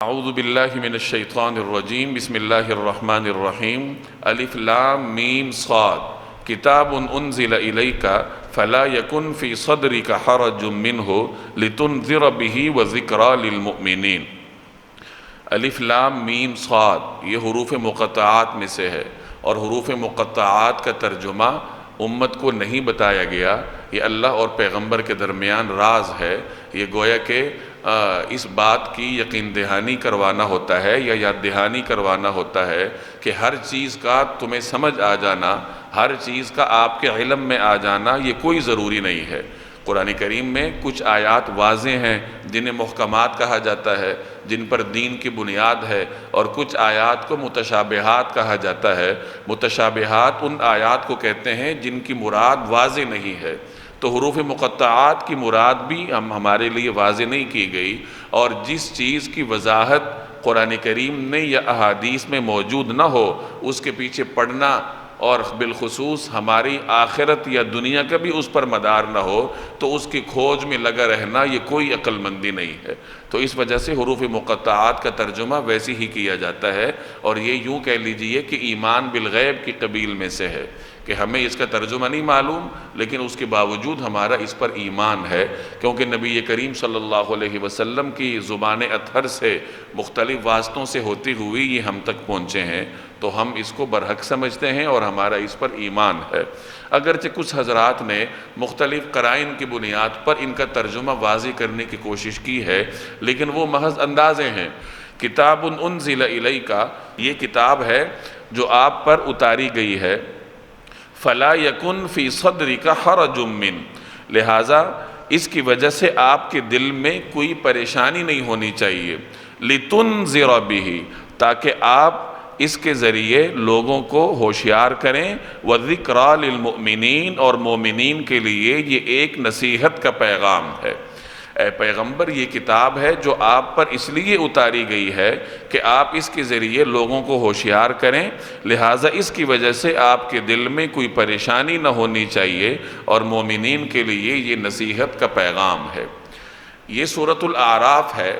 اعوذ باللہ من الشیطان الرجیم بسم اللہ الرحمن الرحیم الف لام میم صاد کتاب انزل الیک فلا یکن فی صدرک حرج منہ لتنذر بہ وذکری للمؤمنین۔ الف لام میم صاد یہ حروف مقطعات میں سے ہے، اور حروف مقطعات کا ترجمہ امت کو نہیں بتایا گیا، یہ اللہ اور پیغمبر کے درمیان راز ہے۔ یہ گویا کہ اس بات کی یقین دہانی کروانا ہوتا ہے یا یاد دہانی کروانا ہوتا ہے کہ ہر چیز کا تمہیں سمجھ آ جانا، ہر چیز کا آپ کے علم میں آ جانا یہ کوئی ضروری نہیں ہے۔ قرآن کریم میں کچھ آیات واضح ہیں جنہیں محکمات کہا جاتا ہے، جن پر دین کی بنیاد ہے، اور کچھ آیات کو متشابہات کہا جاتا ہے۔ متشابہات ان آیات کو کہتے ہیں جن کی مراد واضح نہیں ہے، تو حروف مقطعات کی مراد بھی ہمارے لیے واضح نہیں کی گئی، اور جس چیز کی وضاحت قرآن کریم میں یا احادیث میں موجود نہ ہو اس کے پیچھے پڑھنا، اور بالخصوص ہماری آخرت یا دنیا کا بھی اس پر مدار نہ ہو تو اس کی کھوج میں لگا رہنا یہ کوئی عقل مندی نہیں ہے۔ تو اس وجہ سے حروف مقطعات کا ترجمہ ویسے ہی کیا جاتا ہے، اور یہ یوں کہہ لیجئے کہ ایمان بالغیب کی قبیل میں سے ہے کہ ہمیں اس کا ترجمہ نہیں معلوم، لیکن اس کے باوجود ہمارا اس پر ایمان ہے، کیونکہ نبی کریم صلی اللہ علیہ وسلم کی زبان اطہر سے مختلف واسطوں سے ہوتی ہوئی یہ ہم تک پہنچے ہیں، تو ہم اس کو برحق سمجھتے ہیں اور ہمارا اس پر ایمان ہے۔ اگرچہ کچھ حضرات نے مختلف قرائن کی بنیاد پر ان کا ترجمہ واضح کرنے کی کوشش کی ہے، لیکن وہ محض اندازے ہیں۔ کتاب انزل الیک یہ کتاب ہے جو آپ پر اتاری گئی ہے، فلا یکن فی صدرک حرج من، لہٰذا اس کی وجہ سے آپ کے دل میں کوئی پریشانی نہیں ہونی چاہیے، لتنذر بہ، تاکہ آپ اس کے ذریعے لوگوں کو ہوشیار کریں، وذکریٰ للمؤمنین، اور مومنین کے لیے یہ ایک نصیحت کا پیغام ہے۔ اے پیغمبر یہ کتاب ہے جو آپ پر اس لیے اتاری گئی ہے کہ آپ اس کے ذریعے لوگوں کو ہوشیار کریں، لہٰذا اس کی وجہ سے آپ کے دل میں کوئی پریشانی نہ ہونی چاہیے، اور مومنین کے لیے یہ نصیحت کا پیغام ہے۔ یہ سورۃ الاعراف ہے۔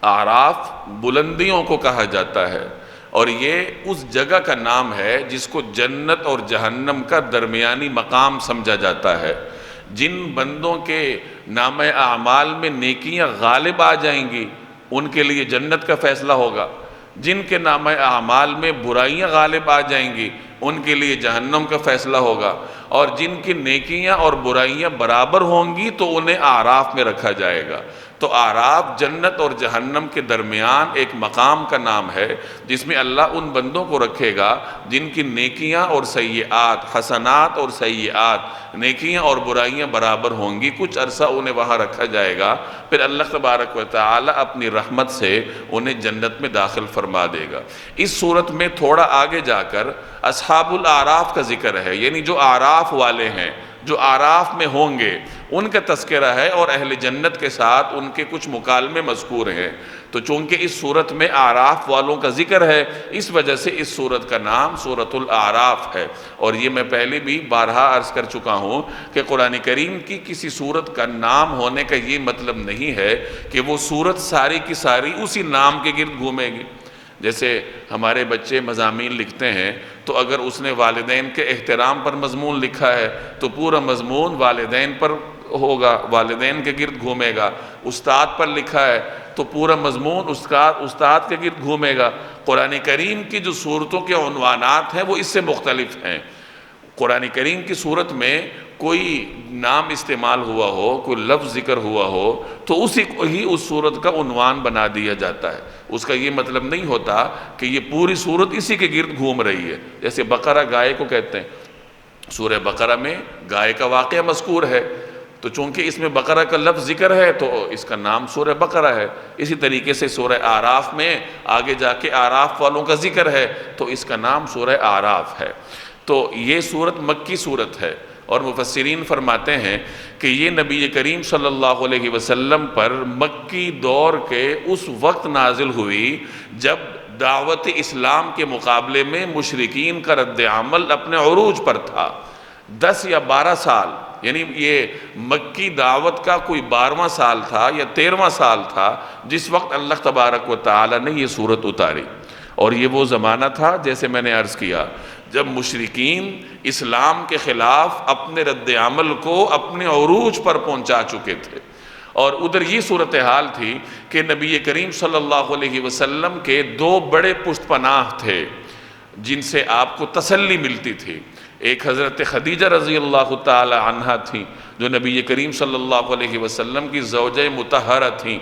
اعراف بلندیوں کو کہا جاتا ہے، اور یہ اس جگہ کا نام ہے جس کو جنت اور جہنم کا درمیانی مقام سمجھا جاتا ہے۔ جن بندوں کے نامہ اعمال میں نیکیاں غالب آ جائیں گی ان کے لیے جنت کا فیصلہ ہوگا، جن کے نامہ اعمال میں برائیاں غالب آ جائیں گی ان کے لیے جہنم کا فیصلہ ہوگا، اور جن کی نیکیاں اور برائیاں برابر ہوں گی تو انہیں اعراف میں رکھا جائے گا۔ تو اعراف جنت اور جہنم کے درمیان ایک مقام کا نام ہے جس میں اللہ ان بندوں کو رکھے گا جن کی نیکیاں اور سیئات، حسنات اور سیئات، نیکیاں اور برائیاں برابر ہوں گی۔ کچھ عرصہ انہیں وہاں رکھا جائے گا، پھر اللہ تبارک و تعالی اپنی رحمت سے انہیں جنت میں داخل فرما دے گا۔ اس صورت میں تھوڑا آگے جا کر اصحاب الاعراف کا ذکر ہے، یعنی جو اعراف والے ہیں، جو اعراف میں ہوں گے ان کا تذکرہ ہے، اور اہل جنت کے ساتھ ان کے کچھ مکالمے مذکور ہیں۔ تو چونکہ اس صورت میں اعراف والوں کا ذکر ہے، اس وجہ سے اس صورت کا نام سورۃ الاعراف ہے۔ اور یہ میں پہلے بھی بارہا عرض کر چکا ہوں کہ قرآن کریم کی کسی صورت کا نام ہونے کا یہ مطلب نہیں ہے کہ وہ صورت ساری کی ساری اسی نام کے گرد گھومے گی۔ جیسے ہمارے بچے مضامین لکھتے ہیں تو اگر اس نے والدین کے احترام پر مضمون لکھا ہے تو پورا مضمون والدین پر ہوگا، والدین کے گرد گھومے گا۔ استاد پر لکھا ہے تو پورا مضمون استاد کے گرد گھومے گا۔ قرآن کریم کی جو صورتوں کے عنوانات ہیں وہ اس سے مختلف ہیں۔ قرآن کریم کی صورت میں کوئی نام استعمال ہوا ہو، کوئی لفظ ذکر ہوا ہو تو اسی کو ہی اس صورت کا عنوان بنا دیا جاتا ہے۔ اس کا یہ مطلب نہیں ہوتا کہ یہ پوری صورت اسی کے گرد گھوم رہی ہے۔ جیسے بقرہ گائے کو کہتے ہیں، سورہ بقرہ میں گائے کا واقعہ مذکور ہے، تو چونکہ اس میں بقرہ کا لفظ ذکر ہے تو اس کا نام سورہ بقرہ ہے۔ اسی طریقے سے سورہ اعراف میں آگے جا کے اعراف والوں کا ذکر ہے تو اس کا نام سورہ اعراف ہے۔ تو یہ صورت مکی صورت ہے، اور مفسرین فرماتے ہیں کہ یہ نبی کریم صلی اللہ علیہ وسلم پر مکی دور کے اس وقت نازل ہوئی جب دعوت اسلام کے مقابلے میں مشرکین کا رد عمل اپنے عروج پر تھا۔ 10 یا 12 سال یعنی یہ مکی دعوت کا کوئی 12واں سال تھا یا 13واں سال تھا جس وقت اللہ تبارک و تعالی نے یہ سورت اتاری۔ اور یہ وہ زمانہ تھا جیسے میں نے عرض کیا جب مشرکین اسلام کے خلاف اپنے رد عمل کو اپنے عروج پر پہنچا چکے تھے، اور ادھر یہ صورتحال تھی کہ نبی کریم صلی اللہ علیہ وسلم کے 2 بڑے پشت پناہ تھے جن سے آپ کو تسلی ملتی تھی۔ ایک حضرت خدیجہ رضی اللہ تعالی عنہا تھیں جو نبی کریم صلی اللہ علیہ وسلم کی زوجہ مطہرہ تھیں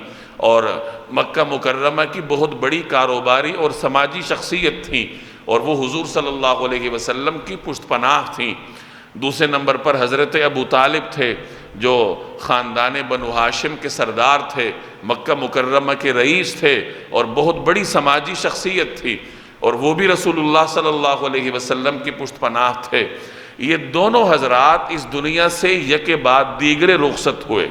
اور مکہ مکرمہ کی بہت بڑی کاروباری اور سماجی شخصیت تھیں، اور وہ حضور صلی اللہ علیہ وسلم کی پشت پناہ تھیں۔ دوسرے نمبر پر حضرت ابو طالب تھے جو خاندان بنو ہاشم کے سردار تھے، مکہ مکرمہ کے رئیس تھے اور بہت بڑی سماجی شخصیت تھی، اور وہ بھی رسول اللہ صلی اللہ علیہ وسلم کی پشت پناہ تھے۔ یہ دونوں حضرات اس دنیا سے یکے بعد دیگرے رخصت ہوئے،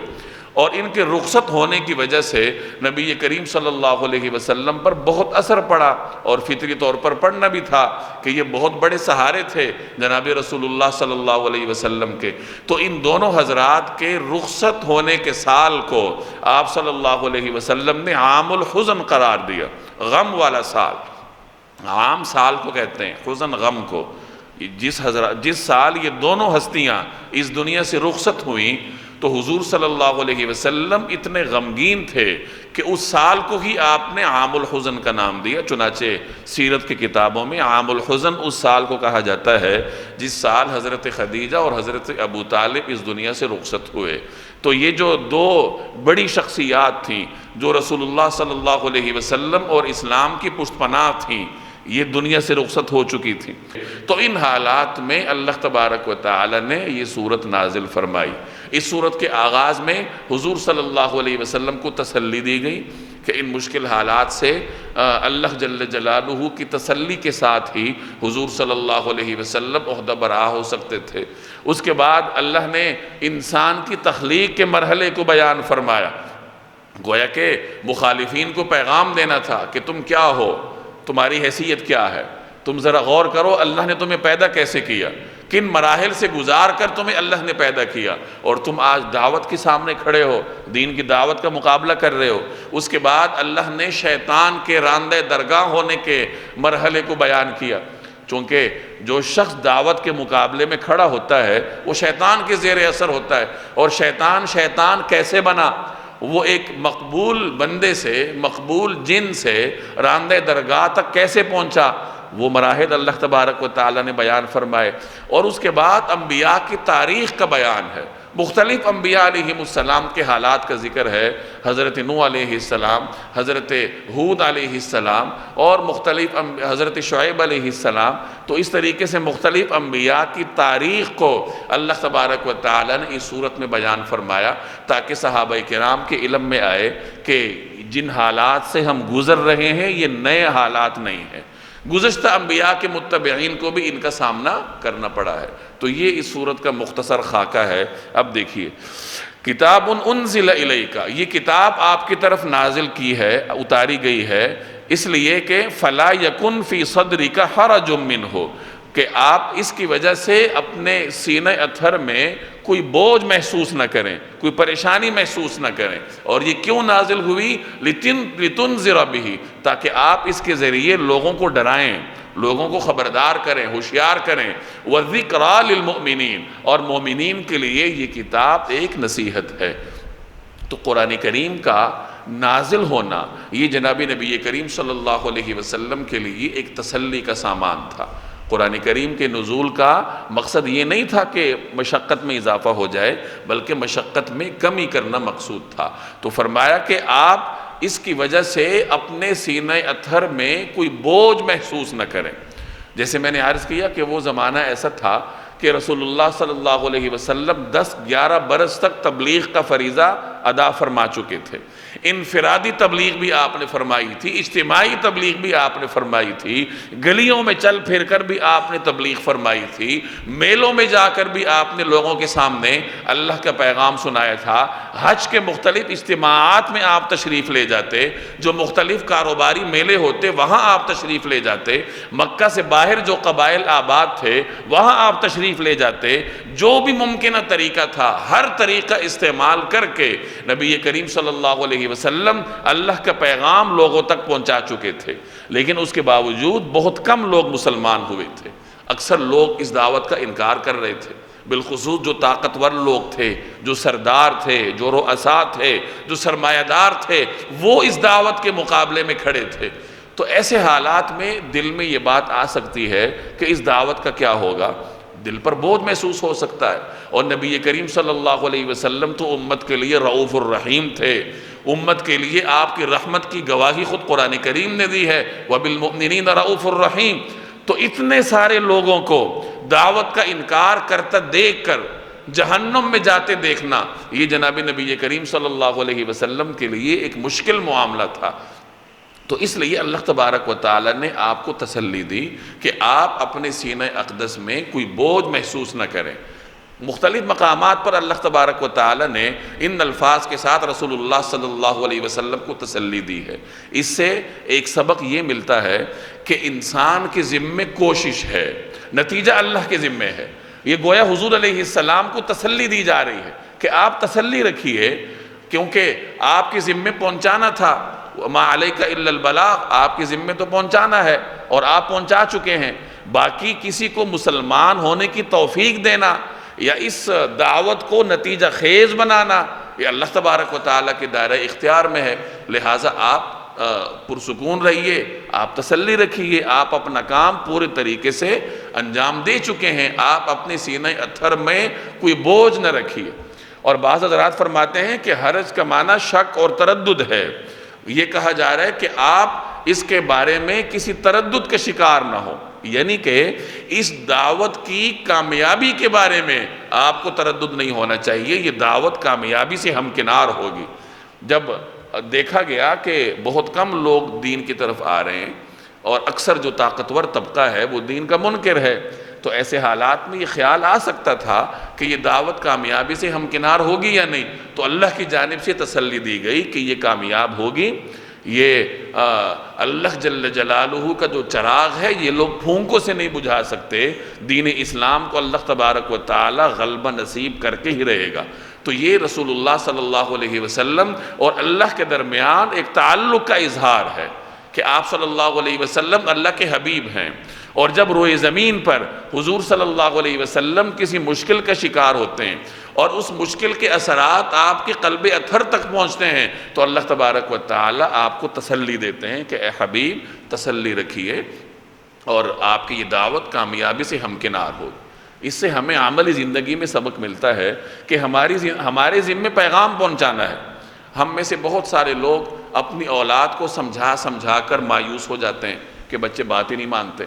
اور ان کے رخصت ہونے کی وجہ سے نبی کریم صلی اللہ علیہ وسلم پر بہت اثر پڑا، اور فطری طور پر پڑنا بھی تھا کہ یہ بہت بڑے سہارے تھے جناب رسول اللہ صلی اللہ علیہ وسلم کے۔ تو ان دونوں حضرات کے رخصت ہونے کے سال کو آپ صلی اللہ علیہ وسلم نے عام الحزن قرار دیا، غم والا سال۔ عام سال کو کہتے ہیں، حزن غم کو۔ جس سال یہ دونوں ہستیاں اس دنیا سے رخصت ہوئیں تو حضور صلی اللہ علیہ وسلم اتنے غمگین تھے کہ اس سال کو ہی آپ نے عام الحزن کا نام دیا۔ چنانچہ سیرت کی کتابوں میں عام الحزن اس سال کو کہا جاتا ہے جس سال حضرت خدیجہ اور حضرت ابو طالب اس دنیا سے رخصت ہوئے۔ تو یہ جو 2 بڑی شخصیات تھیں جو رسول اللہ صلی اللہ علیہ وسلم اور اسلام کی پشت پناہ تھیں، یہ دنیا سے رخصت ہو چکی تھی۔ تو ان حالات میں اللہ تبارک و تعالی نے یہ سورت نازل فرمائی۔ اس سورت کے آغاز میں حضور صلی اللہ علیہ وسلم کو تسلی دی گئی کہ ان مشکل حالات سے اللہ جل جلالہ کی تسلی کے ساتھ ہی حضور صلی اللہ علیہ وسلم عہدہ برآ ہو سکتے تھے۔ اس کے بعد اللہ نے انسان کی تخلیق کے مرحلے کو بیان فرمایا، گویا کہ مخالفین کو پیغام دینا تھا کہ تم کیا ہو، تمہاری حیثیت کیا ہے، تم ذرا غور کرو اللہ نے تمہیں پیدا کیسے کیا، کن مراحل سے گزار کر تمہیں اللہ نے پیدا کیا، اور تم آج دعوت کے سامنے کھڑے ہو، دین کی دعوت کا مقابلہ کر رہے ہو۔ اس کے بعد اللہ نے شیطان کے راندہ درگاہ ہونے کے مرحلے کو بیان کیا، چونکہ جو شخص دعوت کے مقابلے میں کھڑا ہوتا ہے وہ شیطان کے زیر اثر ہوتا ہے، اور شیطان کیسے بنا؟ وہ ایک مقبول بندے سے، مقبول جن سے راندہ درگاہ تک کیسے پہنچا، وہ مراحل اللہ تبارک و تعالی نے بیان فرمائے۔ اور اس کے بعد انبیاء کی تاریخ کا بیان ہے، مختلف انبیاء علیہ السلام کے حالات کا ذکر ہے، حضرت نوح علیہ السلام، حضرت ہود علیہ السلام، اور مختلف حضرت شعیب علیہ السلام۔ تو اس طریقے سے مختلف انبیاء کی تاریخ کو اللہ تبارک و تعالی نے اس صورت میں بیان فرمایا تاکہ صحابہ کرام کے علم میں آئے کہ جن حالات سے ہم گزر رہے ہیں یہ نئے حالات نہیں ہیں، گزشتہ انبیاء کے متبعین کو بھی ان کا سامنا کرنا پڑا ہے۔ تو یہ اس سورت کا مختصر خاکہ ہے۔ اب دیکھیے، کتاب انزل الیک، یہ کتاب آپ کی طرف نازل کی ہے، اتاری گئی ہے، اس لیے کہ فلا یکن فی صدرک حرج منہ، کہ آپ اس کی وجہ سے اپنے سینہ اطہر میں کوئی بوجھ محسوس نہ کریں، کوئی پریشانی محسوس نہ کریں۔ اور یہ کیوں نازل ہوئی؟ لتنذر بہ، تاکہ آپ اس کے ذریعے لوگوں کو ڈرائیں، لوگوں کو خبردار کریں، ہوشیار کریں۔ وَذِكْرَى لِلْمُؤْمِنِينَ، اور مومنین کے لیے یہ کتاب ایک نصیحت ہے۔ تو قرآن کریم کا نازل ہونا یہ جناب نبی کریم صلی اللہ علیہ وسلم کے لیے ایک تسلی کا سامان تھا۔ قرآن کریم کے نزول کا مقصد یہ نہیں تھا کہ مشقت میں اضافہ ہو جائے، بلکہ مشقت میں کمی کرنا مقصود تھا۔ تو فرمایا کہ آپ اس کی وجہ سے اپنے سینہ اطہر میں کوئی بوجھ محسوس نہ کریں۔ جیسے میں نے عرض کیا کہ وہ زمانہ ایسا تھا کہ رسول اللہ صلی اللہ علیہ وسلم 10-11 برس تک تبلیغ کا فریضہ ادا فرما چکے تھے۔ انفرادی تبلیغ بھی آپ نے فرمائی تھی، اجتماعی تبلیغ بھی آپ نے فرمائی تھی، گلیوں میں چل پھر کر بھی آپ نے تبلیغ فرمائی تھی، میلوں میں جا کر بھی آپ نے لوگوں کے سامنے اللہ کا پیغام سنایا تھا، حج کے مختلف اجتماعات میں آپ تشریف لے جاتے، جو مختلف کاروباری میلے ہوتے وہاں آپ تشریف لے جاتے، مکہ سے باہر جو قبائل آباد تھے وہاں آپ تشریف لے جاتے، جو بھی ممکنہ طریقہ تھا ہر طریقہ استعمال کر کے نبی کریم صلی اللہ علیہ وسلم اللہ کا پیغام لوگوں تک پہنچا چکے تھے۔ لیکن اس کے باوجود بہت کم لوگ مسلمان ہوئے تھے، اکثر لوگ اس دعوت کا انکار کر رہے تھے، بالخصوص جو طاقتور لوگ تھے، جو سردار تھے، جو رؤساء تھے، جو سرمایہ دار تھے، وہ اس دعوت کے مقابلے میں کھڑے تھے۔ تو ایسے حالات میں دل میں یہ بات آ سکتی ہے کہ اس دعوت کا کیا ہوگا، دل پر بوجھ محسوس ہو سکتا ہے۔ اور نبی کریم صلی اللہ علیہ وسلم تو امت کے لیے رؤوف الرحیم تھے، امت کے لیے آپ کی رحمت کی گواہی خود قرآن کریم نے دی ہے، وَبِالْمُؤْمِنِينَ رَؤُوفُ الرَّحِيمُ۔ تو اتنے سارے لوگوں کو دعوت کا انکار کرتا دیکھ کر جہنم میں جاتے دیکھنا، یہ جناب نبی کریم صلی اللہ علیہ وسلم کے لیے ایک مشکل معاملہ تھا۔ تو اس لیے اللہ تبارک و تعالی نے آپ کو تسلی دی کہ آپ اپنے سینہ اقدس میں کوئی بوجھ محسوس نہ کریں۔ مختلف مقامات پر اللہ تبارک و تعالی نے ان الفاظ کے ساتھ رسول اللہ صلی اللہ علیہ وسلم کو تسلی دی ہے۔ اس سے ایک سبق یہ ملتا ہے کہ انسان کے ذمے کوشش ہے، نتیجہ اللہ کے ذمے ہے۔ یہ گویا حضور علیہ السلام کو تسلی دی جا رہی ہے کہ آپ تسلی رکھیے، کیونکہ آپ کے ذمے پہنچانا تھا، وَمَا عَلَيْكَ إِلَّا الْبَلَاغُ، آپ کے ذمے تو پہنچانا ہے اور آپ پہنچا چکے ہیں۔ باقی کسی کو مسلمان ہونے کی توفیق دینا یا اس دعوت کو نتیجہ خیز بنانا، یہ اللہ تبارک و تعالیٰ کے دائرہ اختیار میں ہے۔ لہٰذا آپ پرسکون رہیے، آپ تسلی رکھیے، آپ اپنا کام پورے طریقے سے انجام دے چکے ہیں، آپ اپنے سینہ اطہر میں کوئی بوجھ نہ رکھیے۔ اور بعض حضرات فرماتے ہیں کہ حرج کا معنی شک اور تردد ہے۔ یہ کہا جا رہا ہے کہ آپ اس کے بارے میں کسی تردد کے شکار نہ ہو، یعنی کہ اس دعوت کی کامیابی کے بارے میں آپ کو تردد نہیں ہونا چاہیے، یہ دعوت کامیابی سے ہمکنار ہوگی۔ جب دیکھا گیا کہ بہت کم لوگ دین کی طرف آ رہے ہیں اور اکثر جو طاقتور طبقہ ہے وہ دین کا منکر ہے، تو ایسے حالات میں یہ خیال آ سکتا تھا کہ یہ دعوت کامیابی سے ہمکنار ہوگی یا نہیں، تو اللہ کی جانب سے تسلی دی گئی کہ یہ کامیاب ہوگی۔ یہ اللہ جل جلالہ کا جو چراغ ہے یہ لوگ پھونکوں سے نہیں بجھا سکتے، دین اسلام کو اللہ تبارک و تعالی غلبہ نصیب کر کے ہی رہے گا۔ تو یہ رسول اللہ صلی اللہ علیہ وسلم اور اللہ کے درمیان ایک تعلق کا اظہار ہے کہ آپ صلی اللہ علیہ وسلم اللہ کے حبیب ہیں، اور جب روئے زمین پر حضور صلی اللہ علیہ وسلم کسی مشکل کا شکار ہوتے ہیں اور اس مشکل کے اثرات آپ کے قلب اطہر تک پہنچتے ہیں، تو اللہ تبارک و تعالی آپ کو تسلی دیتے ہیں کہ اے حبیب تسلی رکھیے اور آپ کی یہ دعوت کامیابی سے ہمکنار ہو۔ اس سے ہمیں عملی زندگی میں سبق ملتا ہے کہ ہمارے ذمے پیغام پہنچانا ہے۔ ہم میں سے بہت سارے لوگ اپنی اولاد کو سمجھا کر مایوس ہو جاتے ہیں کہ بچے بات ہی نہیں مانتے،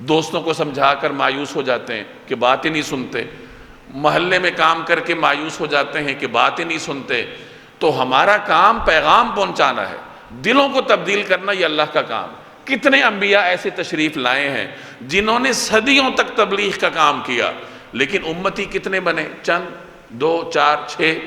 دوستوں کو سمجھا کر مایوس ہو جاتے ہیں کہ بات ہی نہیں سنتے، محلے میں کام کر کے مایوس ہو جاتے ہیں کہ بات ہی نہیں سنتے۔ تو ہمارا کام پیغام پہنچانا ہے، دلوں کو تبدیل کرنا یہ اللہ کا کام۔ کتنے انبیاء ایسے تشریف لائے ہیں جنہوں نے صدیوں تک تبلیغ کا کام کیا، لیکن امتی کتنے بنے؟ چند، 2، 4، 6،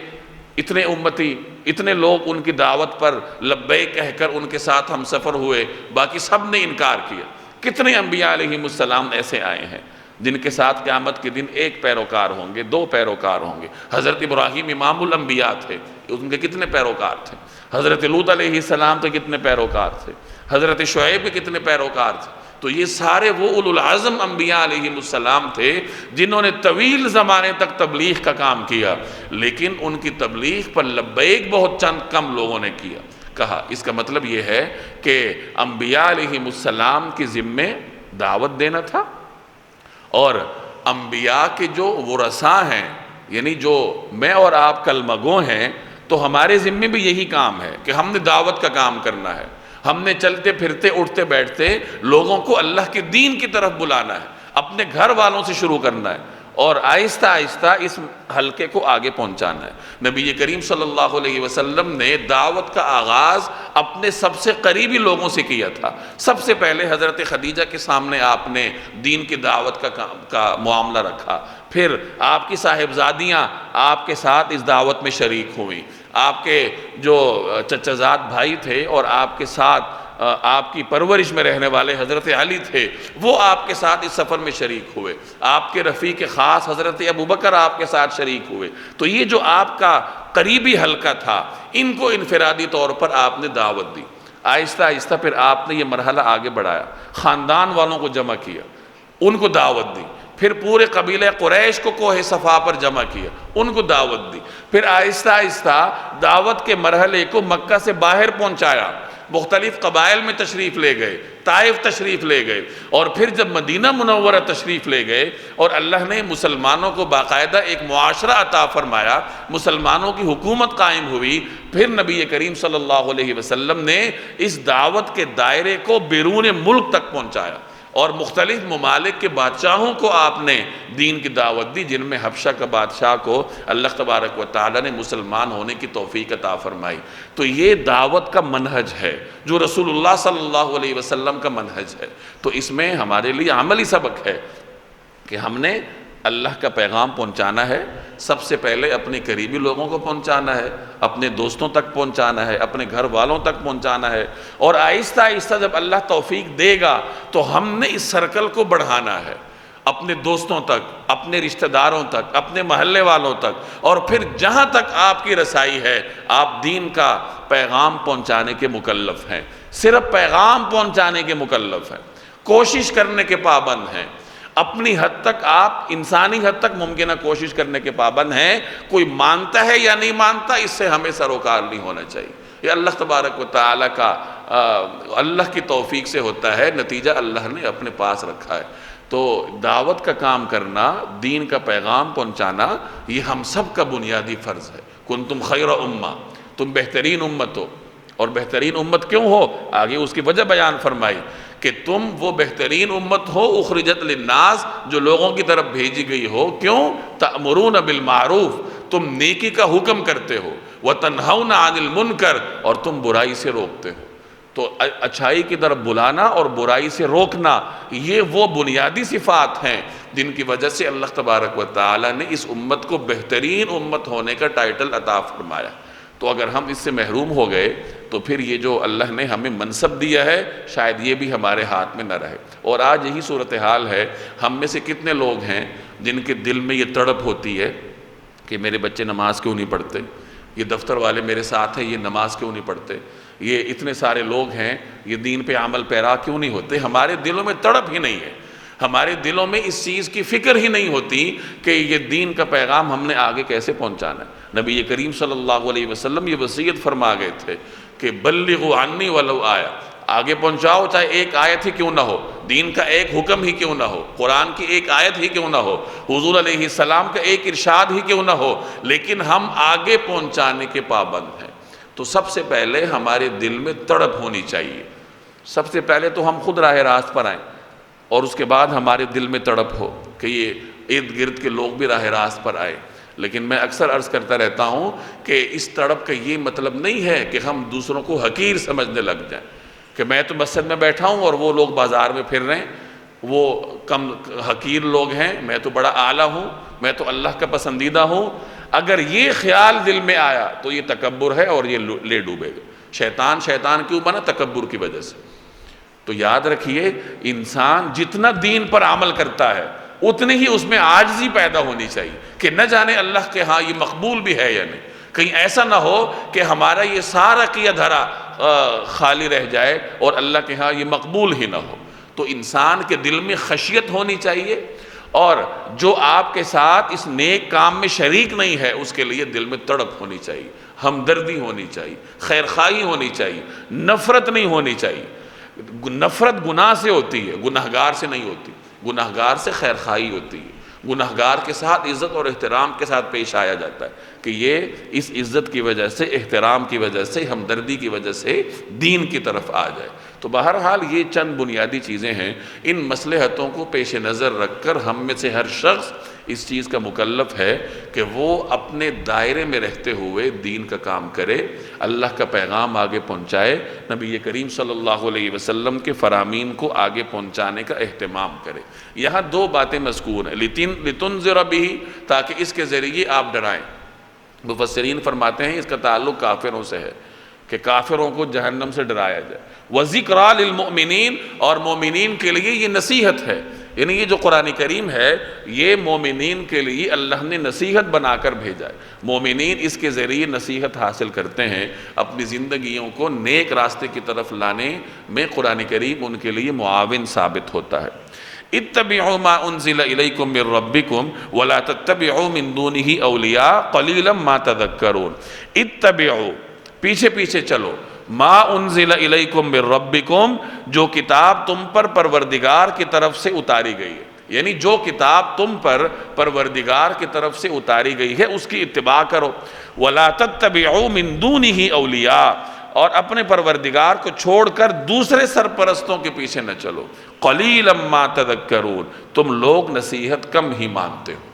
اتنے امتی، اتنے لوگ ان کی دعوت پر لبیک کہہ کر ان کے ساتھ ہم سفر ہوئے، باقی سب نے انکار کیا۔ کتنے انبیاء علیہ السلام ایسے آئے ہیں جن کے ساتھ قیامت کے دن 1 پیروکار ہوں گے، 2 پیروکار ہوں گے۔ حضرت ابراہیم امام الانبیاء تھے، ان کے کتنے پیروکار تھے؟ حضرت لوط علیہ السلام کے کتنے پیروکار تھے؟ حضرت شعیب کے کتنے پیروکار تھے؟ تو یہ سارے وہ اولو العزم انبیاء علیہ السلام تھے جنہوں نے طویل زمانے تک تبلیغ کا کام کیا، لیکن ان کی تبلیغ پر لبیک بہت چند کم لوگوں نے کہا۔ اس کا مطلب یہ ہے کہ انبیاء علیہ السلام کے ذمے دعوت دینا تھا، اور انبیاء کے جو ورثاء ہیں، یعنی جو میں اور آپ کلمہ گو ہیں، تو ہمارے ذمے بھی یہی کام ہے کہ ہم نے دعوت کا کام کرنا ہے، ہم نے چلتے پھرتے اٹھتے بیٹھتے لوگوں کو اللہ کے دین کی طرف بلانا ہے، اپنے گھر والوں سے شروع کرنا ہے، اور آہستہ آہستہ اس حلقے کو آگے پہنچانا ہے۔ نبی کریم صلی اللہ علیہ وسلم نے دعوت کا آغاز اپنے سب سے قریبی لوگوں سے کیا تھا۔ سب سے پہلے حضرت خدیجہ کے سامنے آپ نے دین کی دعوت کا معاملہ رکھا، پھر آپ کی صاحبزادیاں آپ کے ساتھ اس دعوت میں شریک ہوئیں، آپ کے جو چچا زاد بھائی تھے اور آپ کے ساتھ آپ کی پرورش میں رہنے والے حضرت علی تھے، وہ آپ کے ساتھ اس سفر میں شریک ہوئے، آپ کے رفیق خاص حضرت ابوبکر آپ کے ساتھ شریک ہوئے۔ تو یہ جو آپ کا قریبی حلقہ تھا، ان کو انفرادی طور پر آپ نے دعوت دی۔ آہستہ آہستہ پھر آپ نے یہ مرحلہ آگے بڑھایا، خاندان والوں کو جمع کیا، ان کو دعوت دی، پھر پورے قبیلہ قریش کو کوہ صفا پر جمع کیا، ان کو دعوت دی، پھر آہستہ آہستہ دعوت کے مرحلے کو مکہ سے باہر پہنچایا، مختلف قبائل میں تشریف لے گئے، طائف تشریف لے گئے، اور پھر جب مدینہ منورہ تشریف لے گئے اور اللہ نے مسلمانوں کو باقاعدہ ایک معاشرہ عطا فرمایا، مسلمانوں کی حکومت قائم ہوئی، پھر نبی کریم صلی اللہ علیہ وسلم نے اس دعوت کے دائرے کو بیرون ملک تک پہنچایا، اور مختلف ممالک کے بادشاہوں کو آپ نے دین کی دعوت دی، جن میں حبشہ کا بادشاہ کو اللہ تبارک و تعالی نے مسلمان ہونے کی توفیق عطا فرمائی۔ تو یہ دعوت کا منہج ہے جو رسول اللہ صلی اللہ علیہ وسلم کا منہج ہے۔ تو اس میں ہمارے لیے عملی سبق ہے کہ ہم نے اللہ کا پیغام پہنچانا ہے، سب سے پہلے اپنے قریبی لوگوں کو پہنچانا ہے، اپنے دوستوں تک پہنچانا ہے، اپنے گھر والوں تک پہنچانا ہے، اور آہستہ آہستہ جب اللہ توفیق دے گا تو ہم نے اس سرکل کو بڑھانا ہے، اپنے دوستوں تک، اپنے رشتہ داروں تک، اپنے محلے والوں تک، اور پھر جہاں تک آپ کی رسائی ہے آپ دین کا پیغام پہنچانے کے مکلف ہیں، صرف پیغام پہنچانے کے مکلف ہیں، کوشش کرنے کے پابند ہیں، اپنی حد تک آپ انسانی حد تک ممکنہ کوشش کرنے کے پابند ہیں۔ کوئی مانتا ہے یا نہیں مانتا، اس سے ہمیں سروکار نہیں ہونا چاہیے، یہ اللہ تبارک و تعالیٰ کا اللہ کی توفیق سے ہوتا ہے، نتیجہ اللہ نے اپنے پاس رکھا ہے۔ تو دعوت کا کام کرنا، دین کا پیغام پہنچانا، یہ ہم سب کا بنیادی فرض ہے۔ کنتم خیر امہ، تم بہترین امت ہو، اور بہترین امت کیوں ہو؟ آگے اس کی وجہ بیان فرمائی کہ تم وہ بہترین امت ہو اخرجت للناس، جو لوگوں کی طرف بھیجی گئی ہو۔ کیوں؟ تأمرون بالمعروف، تم نیکی کا حکم کرتے ہو، وتنہون عن المنکر، اور تم برائی سے روکتے ہو۔ تو اچھائی کی طرف بلانا اور برائی سے روکنا، یہ وہ بنیادی صفات ہیں جن کی وجہ سے اللہ تبارک و تعالی نے اس امت کو بہترین امت ہونے کا ٹائٹل عطا فرمایا۔ تو اگر ہم اس سے محروم ہو گئے تو پھر یہ جو اللہ نے ہمیں منصب دیا ہے شاید یہ بھی ہمارے ہاتھ میں نہ رہے۔ اور آج یہی صورتحال ہے، ہم میں سے کتنے لوگ ہیں جن کے دل میں یہ تڑپ ہوتی ہے کہ میرے بچے نماز کیوں نہیں پڑھتے، یہ دفتر والے میرے ساتھ ہیں یہ نماز کیوں نہیں پڑھتے، یہ اتنے سارے لوگ ہیں یہ دین پہ عمل پیرا کیوں نہیں ہوتے۔ ہمارے دلوں میں تڑپ ہی نہیں ہے، ہمارے دلوں میں اس چیز کی فکر ہی نہیں ہوتی کہ یہ دین کا پیغام ہم نے آگے کیسے پہنچانا ہے۔ نبی کریم صلی اللہ علیہ وسلم یہ وصیت فرما گئے تھے کہ بلغوا عنی ولو آیا، آگے پہنچاؤ چاہے ایک آیت ہی کیوں نہ ہو، دین کا ایک حکم ہی کیوں نہ ہو، قرآن کی ایک آیت ہی کیوں نہ ہو، حضور علیہ السلام کا ایک ارشاد ہی کیوں نہ ہو، لیکن ہم آگے پہنچانے کے پابند ہیں۔ تو سب سے پہلے ہمارے دل میں تڑپ ہونی چاہیے، سب سے پہلے تو ہم خود راہ راست پر آئیں، اور اس کے بعد ہمارے دل میں تڑپ ہو کہ یہ ارد گرد کے لوگ بھی راہ راست پر آئے۔ لیکن میں اکثر عرض کرتا رہتا ہوں کہ اس تڑپ کا یہ مطلب نہیں ہے کہ ہم دوسروں کو حقیر سمجھنے لگ جائیں کہ میں تو مسجد میں بیٹھا ہوں اور وہ لوگ بازار میں پھر رہے ہیں، وہ کم حقیر لوگ ہیں، میں تو بڑا اعلیٰ ہوں، میں تو اللہ کا پسندیدہ ہوں۔ اگر یہ خیال دل میں آیا تو یہ تکبر ہے اور یہ لے ڈوبے گا۔ شیطان کیوں بنا؟ تکبر کی وجہ سے۔ تو یاد رکھیے انسان جتنا دین پر عمل کرتا ہے اتنی ہی اس میں عاجزی پیدا ہونی چاہیے کہ نہ جانے اللہ کے ہاں یہ مقبول بھی ہے یا نہیں، کہیں ایسا نہ ہو کہ ہمارا یہ سارا کیا دھرا خالی رہ جائے اور اللہ کے ہاں یہ مقبول ہی نہ ہو۔ تو انسان کے دل میں خشیت ہونی چاہیے، اور جو آپ کے ساتھ اس نیک کام میں شریک نہیں ہے اس کے لیے دل میں تڑپ ہونی چاہیے، ہمدردی ہونی چاہیے، خیرخواہی ہونی چاہیے، نفرت نہیں ہونی چاہیے۔ نفرت گناہ سے ہوتی ہے، گناہگار سے نہیں ہوتی، گناہگار سے خیرخواہی ہوتی ہے، گناہگار کے ساتھ عزت اور احترام کے ساتھ پیش آیا جاتا ہے کہ یہ اس عزت کی وجہ سے، احترام کی وجہ سے، ہمدردی کی وجہ سے دین کی طرف آ جائے۔ تو بہرحال یہ چند بنیادی چیزیں ہیں، ان مصلحتوں کو پیش نظر رکھ کر ہم میں سے ہر شخص اس چیز کا مکلف ہے کہ وہ اپنے دائرے میں رہتے ہوئے دین کا کام کرے، اللہ کا پیغام آگے پہنچائے، نبی کریم صلی اللہ علیہ وسلم کے فرامین کو آگے پہنچانے کا اہتمام کرے۔ یہاں دو باتیں مذکور ہیں، لِتُنذِرَ بِهِ، تاکہ اس کے ذریعے آپ ڈرائیں۔ مفسرین فرماتے ہیں اس کا تعلق کافروں سے ہے کہ کافروں کو جہنم سے ڈرایا جائے، وَذِكْرَى لِلْمُؤْمِنِينَ، اور مومنین کے لیے یہ نصیحت ہے۔ یعنی یہ جو قرآن کریم ہے یہ مومنین کے لیے اللہ نے نصیحت بنا کر بھیجا ہے۔ مومنین اس کے ذریعے نصیحت حاصل کرتے ہیں، اپنی زندگیوں کو نیک راستے کی طرف لانے میں قرآن کریم ان کے لیے معاون ثابت ہوتا ہے۔ اتبعوا ما انزل الیکم من ربکم ولا تتبعوا من دونہ اولیاء قلیلا ما تذکرون۔ اتبعوا، پیچھے پیچھے چلو، ما انزل الیکم من ربکم، جو کتاب تم پر پروردگار کی طرف سے اتاری گئی ہے، یعنی جو کتاب تم پر پروردگار کی طرف سے اتاری گئی ہے اس کی اتباع کرو۔ ولا تتبعوا من دونہ اولیاء، اور اپنے پروردگار کو چھوڑ کر دوسرے سرپرستوں کے پیچھے نہ چلو۔ قلیلا ما تذکرون، تم لوگ نصیحت کم ہی مانتے ہو۔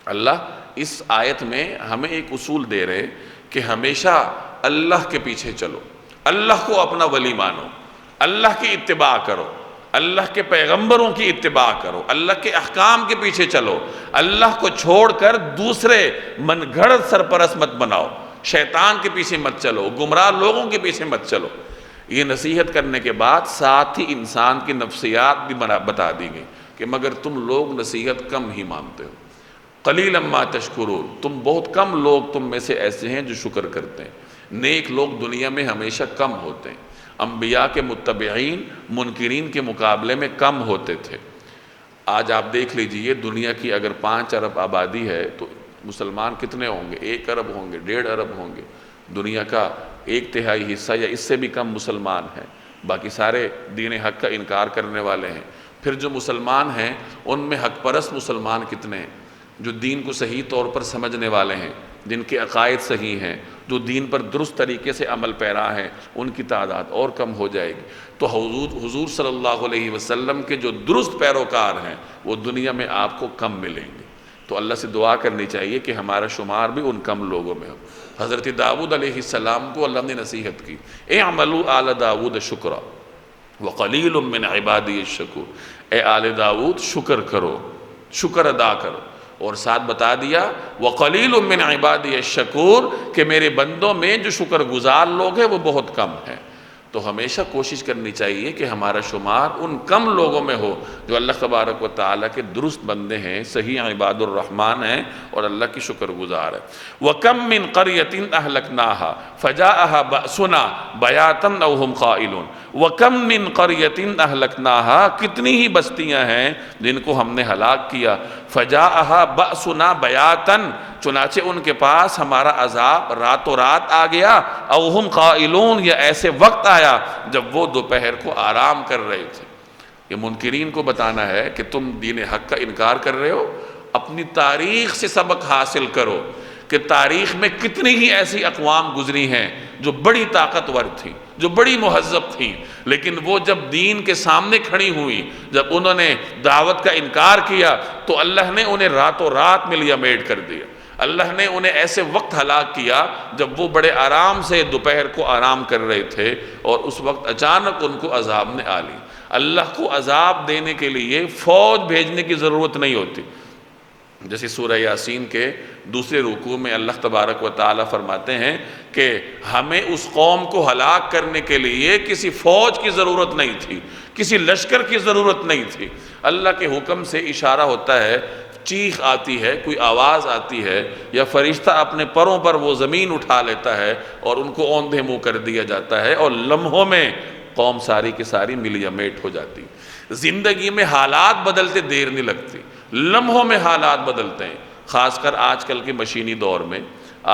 اللہ اس آیت میں ہمیں ایک اصول دے رہے کہ ہمیشہ اللہ کے پیچھے چلو، اللہ کو اپنا ولی مانو، اللہ کی اتباع کرو، اللہ کے پیغمبروں کی اتباع کرو، اللہ کے احکام کے پیچھے چلو، اللہ کو چھوڑ کر دوسرے من گھڑت سرپرست مت بناؤ، شیطان کے پیچھے مت چلو، گمراہ لوگوں کے پیچھے مت چلو۔ یہ نصیحت کرنے کے بعد ساتھ ہی انسان کی نفسیات بھی بتا دی گئی کہ مگر تم لوگ نصیحت کم ہی مانتے ہو۔ قلیلا ما تشکرون، تم بہت کم لوگ تم میں سے ایسے ہیں جو شکر کرتے ہیں۔ نیک لوگ دنیا میں ہمیشہ کم ہوتے ہیں، انبیاء کے متبعین منکرین کے مقابلے میں کم ہوتے تھے۔ آج آپ دیکھ لیجئے دنیا کی اگر 5 ارب آبادی ہے تو مسلمان کتنے ہوں گے؟ 1 ارب ہوں گے، 1.5 ارب ہوں گے۔ دنیا کا 1/3 حصہ یا اس سے بھی کم مسلمان ہیں، باقی سارے دین حق کا انکار کرنے والے ہیں۔ پھر جو مسلمان ہیں ان میں حق پرست مسلمان کتنے ہیں، جو دین کو صحیح طور پر سمجھنے والے ہیں، جن کے عقائد صحیح ہیں، جو دین پر درست طریقے سے عمل پیرا ہیں، ان کی تعداد اور کم ہو جائے گی۔ تو حضور صلی اللہ علیہ وسلم کے جو درست پیروکار ہیں وہ دنیا میں آپ کو کم ملیں گے۔ تو اللہ سے دعا کرنی چاہیے کہ ہمارا شمار بھی ان کم لوگوں میں ہو۔ حضرت داؤد علیہ السلام کو اللہ نے نصیحت کی، اعملوا آل داؤد شکرا وقلیل من عبادی الشکور، اے آل داؤد شکر کرو، شکر ادا کرو، اور ساتھ بتا دیا وَقَلِيلٌ مِّنْ عِبَادِيَ الشَّكُورِ، کہ میرے بندوں میں جو شکر گزار لوگ ہیں وہ بہت کم ہیں۔ تو ہمیشہ کوشش کرنی چاہیے کہ ہمارا شمار ان کم لوگوں میں ہو جو اللہ تبارک و تعالیٰ کے درست بندے ہیں، صحیح عباد الرحمن ہیں اور اللہ کی شکر گزار ہے۔ وَكَم مِّن قَرْيَةٍ أَهْلَكْنَاهَا فَجَاءَهَا بَأْسُنَا بَيَاتًا أَوْ هُمْ قَائِلُونَ۔ وَكَم مِّن قَرْيَةٍ أَهْلَكْنَاهَا، کتنی ہی بستیاں ہیں جن کو ہم نے ہلاک کیا، فَجَاءَهَا بَأْسُنَا بَيَاتًا، چنانچہ ان کے پاس ہمارا عذاب راتوں رات آ گیا، او ہم قائلون، یا ایسے وقت آیا جب وہ دوپہر کو آرام کر رہے تھے۔ یہ منکرین کو بتانا ہے کہ تم دین حق کا انکار کر رہے ہو، اپنی تاریخ سے سبق حاصل کرو کہ تاریخ میں کتنی ہی ایسی اقوام گزری ہیں جو بڑی طاقتور تھیں، جو بڑی مہذب تھیں، لیکن وہ جب دین کے سامنے کھڑی ہوئی، جب انہوں نے دعوت کا انکار کیا تو اللہ نے انہیں راتوں رات میں لیامیٹ کر دیا۔ اللہ نے انہیں ایسے وقت ہلاک کیا جب وہ بڑے آرام سے دوپہر کو آرام کر رہے تھے، اور اس وقت اچانک ان کو عذاب نے آ لی۔ اللہ کو عذاب دینے کے لیے فوج بھیجنے کی ضرورت نہیں ہوتی۔ جیسے سورہ یاسین کے دوسرے رکوع میں اللہ تبارک و تعالیٰ فرماتے ہیں کہ ہمیں اس قوم کو ہلاک کرنے کے لیے کسی فوج کی ضرورت نہیں تھی، کسی لشکر کی ضرورت نہیں تھی۔ اللہ کے حکم سے اشارہ ہوتا ہے، چیخ آتی ہے، کوئی آواز آتی ہے، یا فرشتہ اپنے پروں پر وہ زمین اٹھا لیتا ہے اور ان کو اوندھے منہ کر دیا جاتا ہے، اور لمحوں میں قوم ساری کی ساری ملیا میٹ ہو جاتی۔ زندگی میں حالات بدلتے دیر نہیں لگتی، لمحوں میں حالات بدلتے ہیں۔ خاص کر آج کل کے مشینی دور میں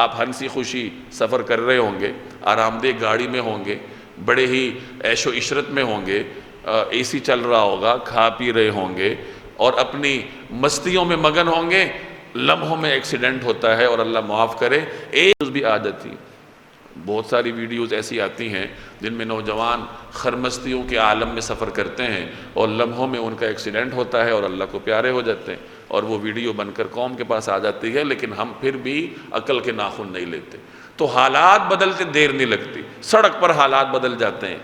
آپ ہنسی خوشی سفر کر رہے ہوں گے، آرام دہ گاڑی میں ہوں گے، بڑے ہی عیش و عشرت میں ہوں گے، اے سی چل رہا ہوگا، کھا پی رہے ہوں گے اور اپنی مستیوں میں مگن ہوں گے، لمحوں میں ایکسیڈنٹ ہوتا ہے، اور اللہ معاف کرے ایک بھی آ جاتی، بہت ساری ویڈیوز ایسی آتی ہیں جن میں نوجوان خرمستیوں کے عالم میں سفر کرتے ہیں اور لمحوں میں ان کا ایکسیڈنٹ ہوتا ہے اور اللہ کو پیارے ہو جاتے ہیں، اور وہ ویڈیو بن کر قوم کے پاس آ جاتی ہے، لیکن ہم پھر بھی عقل کے ناخن نہیں لیتے۔ تو حالات بدلتے دیر نہیں لگتی، سڑک پر حالات بدل جاتے ہیں،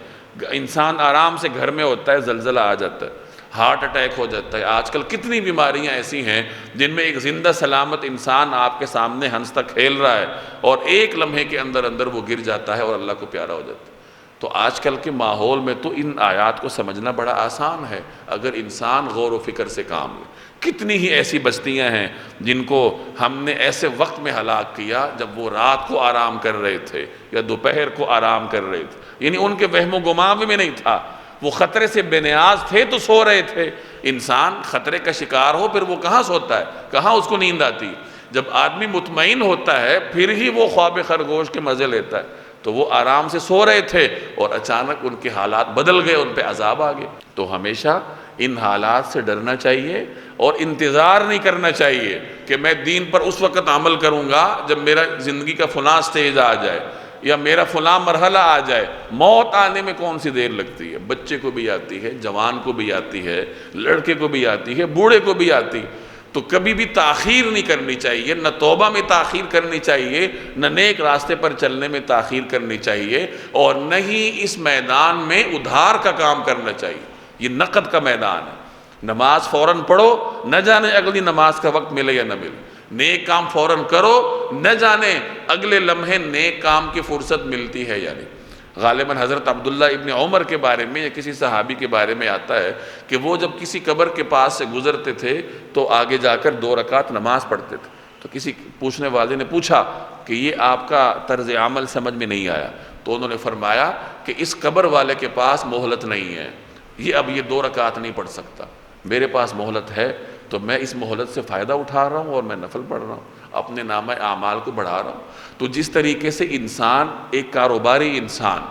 انسان آرام سے گھر میں ہوتا ہے، زلزلہ آ جاتا ہے، ہارٹ اٹیک ہو جاتا ہے۔ آج کل کتنی بیماریاں ایسی ہیں جن میں ایک زندہ سلامت انسان آپ کے سامنے ہنستا کھیل رہا ہے اور ایک لمحے کے اندر اندر وہ گر جاتا ہے اور اللہ کو پیارا ہو جاتا ہے۔ تو آج کل کے ماحول میں تو ان آیات کو سمجھنا بڑا آسان ہے اگر انسان غور و فکر سے کام لے۔ کتنی ہی ایسی بستیاں ہیں جن کو ہم نے ایسے وقت میں ہلاک کیا جب وہ رات کو آرام کر رہے تھے یا دوپہر کو آرام کر رہے تھے، یعنی ان کے وہم و گمان میں نہیں تھا، وہ خطرے سے بے نیاز تھے تو سو رہے تھے۔ انسان خطرے کا شکار ہو پھر وہ کہاں سوتا ہے، کہاں اس کو نیند آتی؟ جب آدمی مطمئن ہوتا ہے پھر ہی وہ خواب خرگوش کے مزے لیتا ہے۔ تو وہ آرام سے سو رہے تھے اور اچانک ان کے حالات بدل گئے، ان پہ عذاب آ گئے۔ تو ہمیشہ ان حالات سے ڈرنا چاہیے اور انتظار نہیں کرنا چاہیے کہ میں دین پر اس وقت عمل کروں گا جب میرا زندگی کا فلاں سٹیج آ جائے یا میرا فلاں مرحلہ آ جائے۔ موت آنے میں کون سی دیر لگتی ہے؟ بچے کو بھی آتی ہے، جوان کو بھی آتی ہے، لڑکے کو بھی آتی ہے، بوڑھے کو بھی آتی۔ تو کبھی بھی تاخیر نہیں کرنی چاہیے، نہ توبہ میں تاخیر کرنی چاہیے، نہ نیک راستے پر چلنے میں تاخیر کرنی چاہیے، اور نہ ہی اس میدان میں ادھار کا کام کرنا چاہیے۔ یہ نقد کا میدان ہے، نماز فوراً پڑھو، نہ جانے اگلی نماز کا وقت ملے یا نہ ملے، نیک کام فوراً کرو، نہ جانے اگلے لمحے نیک کام کی فرصت ملتی ہے یا نہیں۔ غالباً حضرت عبداللہ ابن عمر کے بارے میں یا کسی صحابی کے بارے میں آتا ہے کہ وہ جب کسی قبر کے پاس سے گزرتے تھے تو آگے جا کر 2 رکعت نماز پڑھتے تھے۔ تو کسی پوچھنے والے نے پوچھا کہ یہ آپ کا طرز عمل سمجھ میں نہیں آیا، تو انہوں نے فرمایا کہ اس قبر والے کے پاس مہلت نہیں ہے، یہ اب یہ 2 رکعت نہیں پڑھ سکتا، میرے پاس مہلت ہے تو میں اس مہلت سے فائدہ اٹھا رہا ہوں اور میں نفل پڑھ رہا ہوں، اپنے نامہ اعمال کو بڑھا رہا ہوں۔ تو جس طریقے سے انسان ایک کاروباری انسان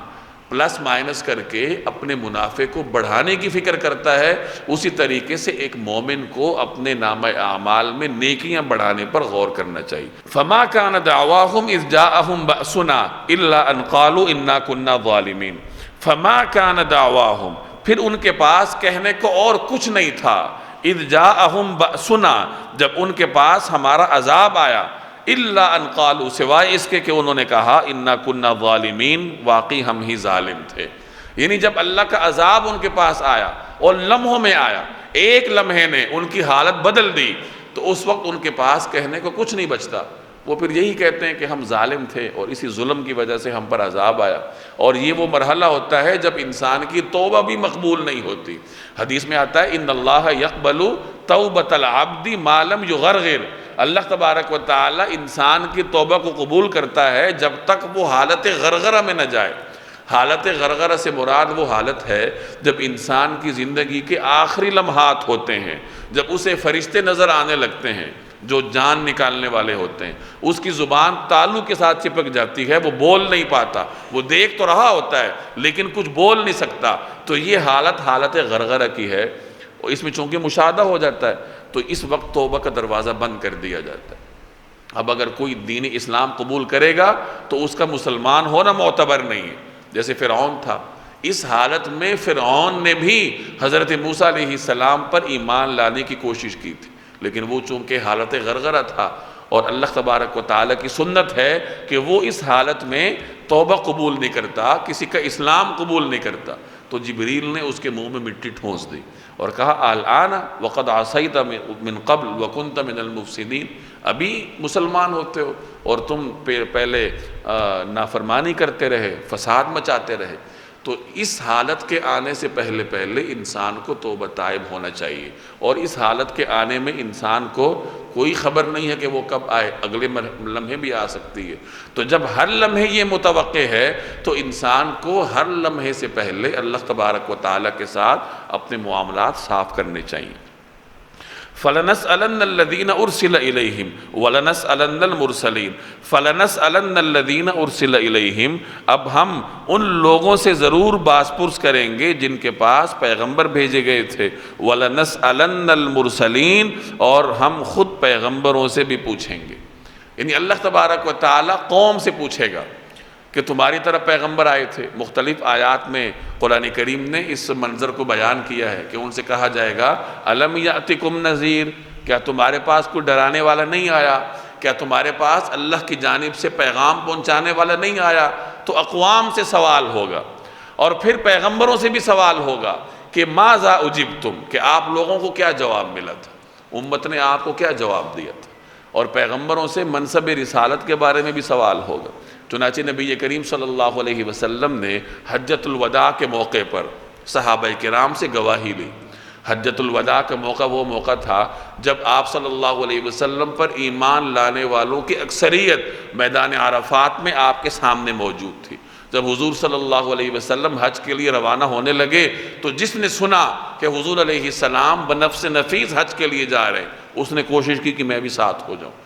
پلس مائنس کر کے اپنے منافع کو بڑھانے کی فکر کرتا ہے، اسی طریقے سے ایک مومن کو اپنے نامہ اعمال میں نیکیاں بڑھانے پر غور کرنا چاہیے۔ فما كان دعواهم اذ جاءهم بأسنا الا ان قالوا انا كنا ظالمين۔ فما كان دعواهم، پھر ان کے پاس کہنے کو اور کچھ نہیں تھا، اذ جاءهم بأسنا، جب ان کے پاس ہمارا عذاب آیا، الا ان قالوا، سوائے اس کے کہ انہوں نے کہا انا كنا ظالمین، واقعی ہم ہی ظالم تھے۔ یعنی جب اللہ کا عذاب ان کے پاس آیا اور لمحوں میں آیا، ایک لمحے نے ان کی حالت بدل دی، تو اس وقت ان کے پاس کہنے کو کچھ نہیں بچتا، وہ پھر یہی کہتے ہیں کہ ہم ظالم تھے اور اسی ظلم کی وجہ سے ہم پر عذاب آیا۔ اور یہ وہ مرحلہ ہوتا ہے جب انسان کی توبہ بھی مقبول نہیں ہوتی۔ حدیث میں آتا ہے ان اللہ یقبل توبۃ العبد ما لم یغرغر، اللہ تبارک و تعالی انسان کی توبہ کو قبول کرتا ہے جب تک وہ حالت غرغرہ میں نہ جائے۔ حالت غرغرہ سے مراد وہ حالت ہے جب انسان کی زندگی کے آخری لمحات ہوتے ہیں، جب اسے فرشتے نظر آنے لگتے ہیں جو جان نکالنے والے ہوتے ہیں، اس کی زبان تالو کے ساتھ چپک جاتی ہے، وہ بول نہیں پاتا، وہ دیکھ تو رہا ہوتا ہے لیکن کچھ بول نہیں سکتا، تو یہ حالت غرغرہ کی ہے، اور اس میں چونکہ مشاہدہ ہو جاتا ہے تو اس وقت توبہ کا دروازہ بند کر دیا جاتا ہے۔ اب اگر کوئی دین اسلام قبول کرے گا تو اس کا مسلمان ہونا معتبر نہیں ہے، جیسے فرعون تھا۔ اس حالت میں فرعون نے بھی حضرت موسیٰ علیہ السلام پر ایمان لانے کی کوشش کی تھی، لیکن وہ چونکہ حالت غرغرہ تھا، اور اللہ تبارک و تعالیٰ کی سنت ہے کہ وہ اس حالت میں توبہ قبول نہیں کرتا، کسی کا اسلام قبول نہیں کرتا، تو جبریل نے اس کے منہ میں مٹی ٹھونس دی اور کہا الآن وقد عصیت من قبل وکنت من المفسدین، ابھی مسلمان ہوتے ہو اور تم پہلے نافرمانی کرتے رہے، فساد مچاتے رہے۔ تو اس حالت کے آنے سے پہلے انسان کو توبہ تائب ہونا چاہیے، اور اس حالت کے آنے میں انسان کو کوئی خبر نہیں ہے کہ وہ کب آئے، اگلے لمحے بھی آ سکتی ہے۔ تو جب ہر لمحے یہ متوقع ہے تو انسان کو ہر لمحے سے پہلے اللہ تبارک و تعالیٰ کے ساتھ اپنے معاملات صاف کرنے چاہیے۔ فَلَنَسْأَلَنَّ الَّذِينَ أُرْسِلَ إِلَيْهِمْ وَلَنَسْأَلَنَّ الْمُرْسَلِينَ فَلَنَسْأَلَنَّ الَّذِينَ أُرْسِلَ إِلَيْهِمْ، اب ہم ان لوگوں سے ضرور باز پرس کریں گے جن کے پاس پیغمبر بھیجے گئے تھے، وَلَنَسْأَلَنَّ الْمُرْسَلِينَ، اور ہم خود پیغمبروں سے بھی پوچھیں گے۔ یعنی اللہ تبارک و تعالیٰ قوم سے پوچھے گا کہ تمہاری طرف پیغمبر آئے تھے۔ مختلف آیات میں قرآن کریم نے اس منظر کو بیان کیا ہے کہ ان سے کہا جائے گا الم یأتکم نذیر، کیا تمہارے پاس کوئی ڈرانے والا نہیں آیا؟ کیا تمہارے پاس اللہ کی جانب سے پیغام پہنچانے والا نہیں آیا؟ تو اقوام سے سوال ہوگا اور پھر پیغمبروں سے بھی سوال ہوگا کہ ماذا اجبتم، کہ آپ لوگوں کو کیا جواب ملا تھا، امت نے آپ کو کیا جواب دیا تھا، اور پیغمبروں سے منصب رسالت کے بارے میں بھی سوال ہوگا۔ چنانچہ نبی کریم صلی اللہ علیہ وسلم نے حجۃ الوداع کے موقع پر صحابہ کرام سے گواہی لی۔ حجۃ الوداع کا موقع وہ موقع تھا جب آپ صلی اللہ علیہ وسلم پر ایمان لانے والوں کی اکثریت میدان عرفات میں آپ کے سامنے موجود تھی۔ جب حضور صلی اللہ علیہ وسلم حج کے لیے روانہ ہونے لگے تو جس نے سنا کہ حضور علیہ السلام بنفس نفیس حج کے لیے جا رہے ہیں، اس نے کوشش کی کہ میں بھی ساتھ ہو جاؤں۔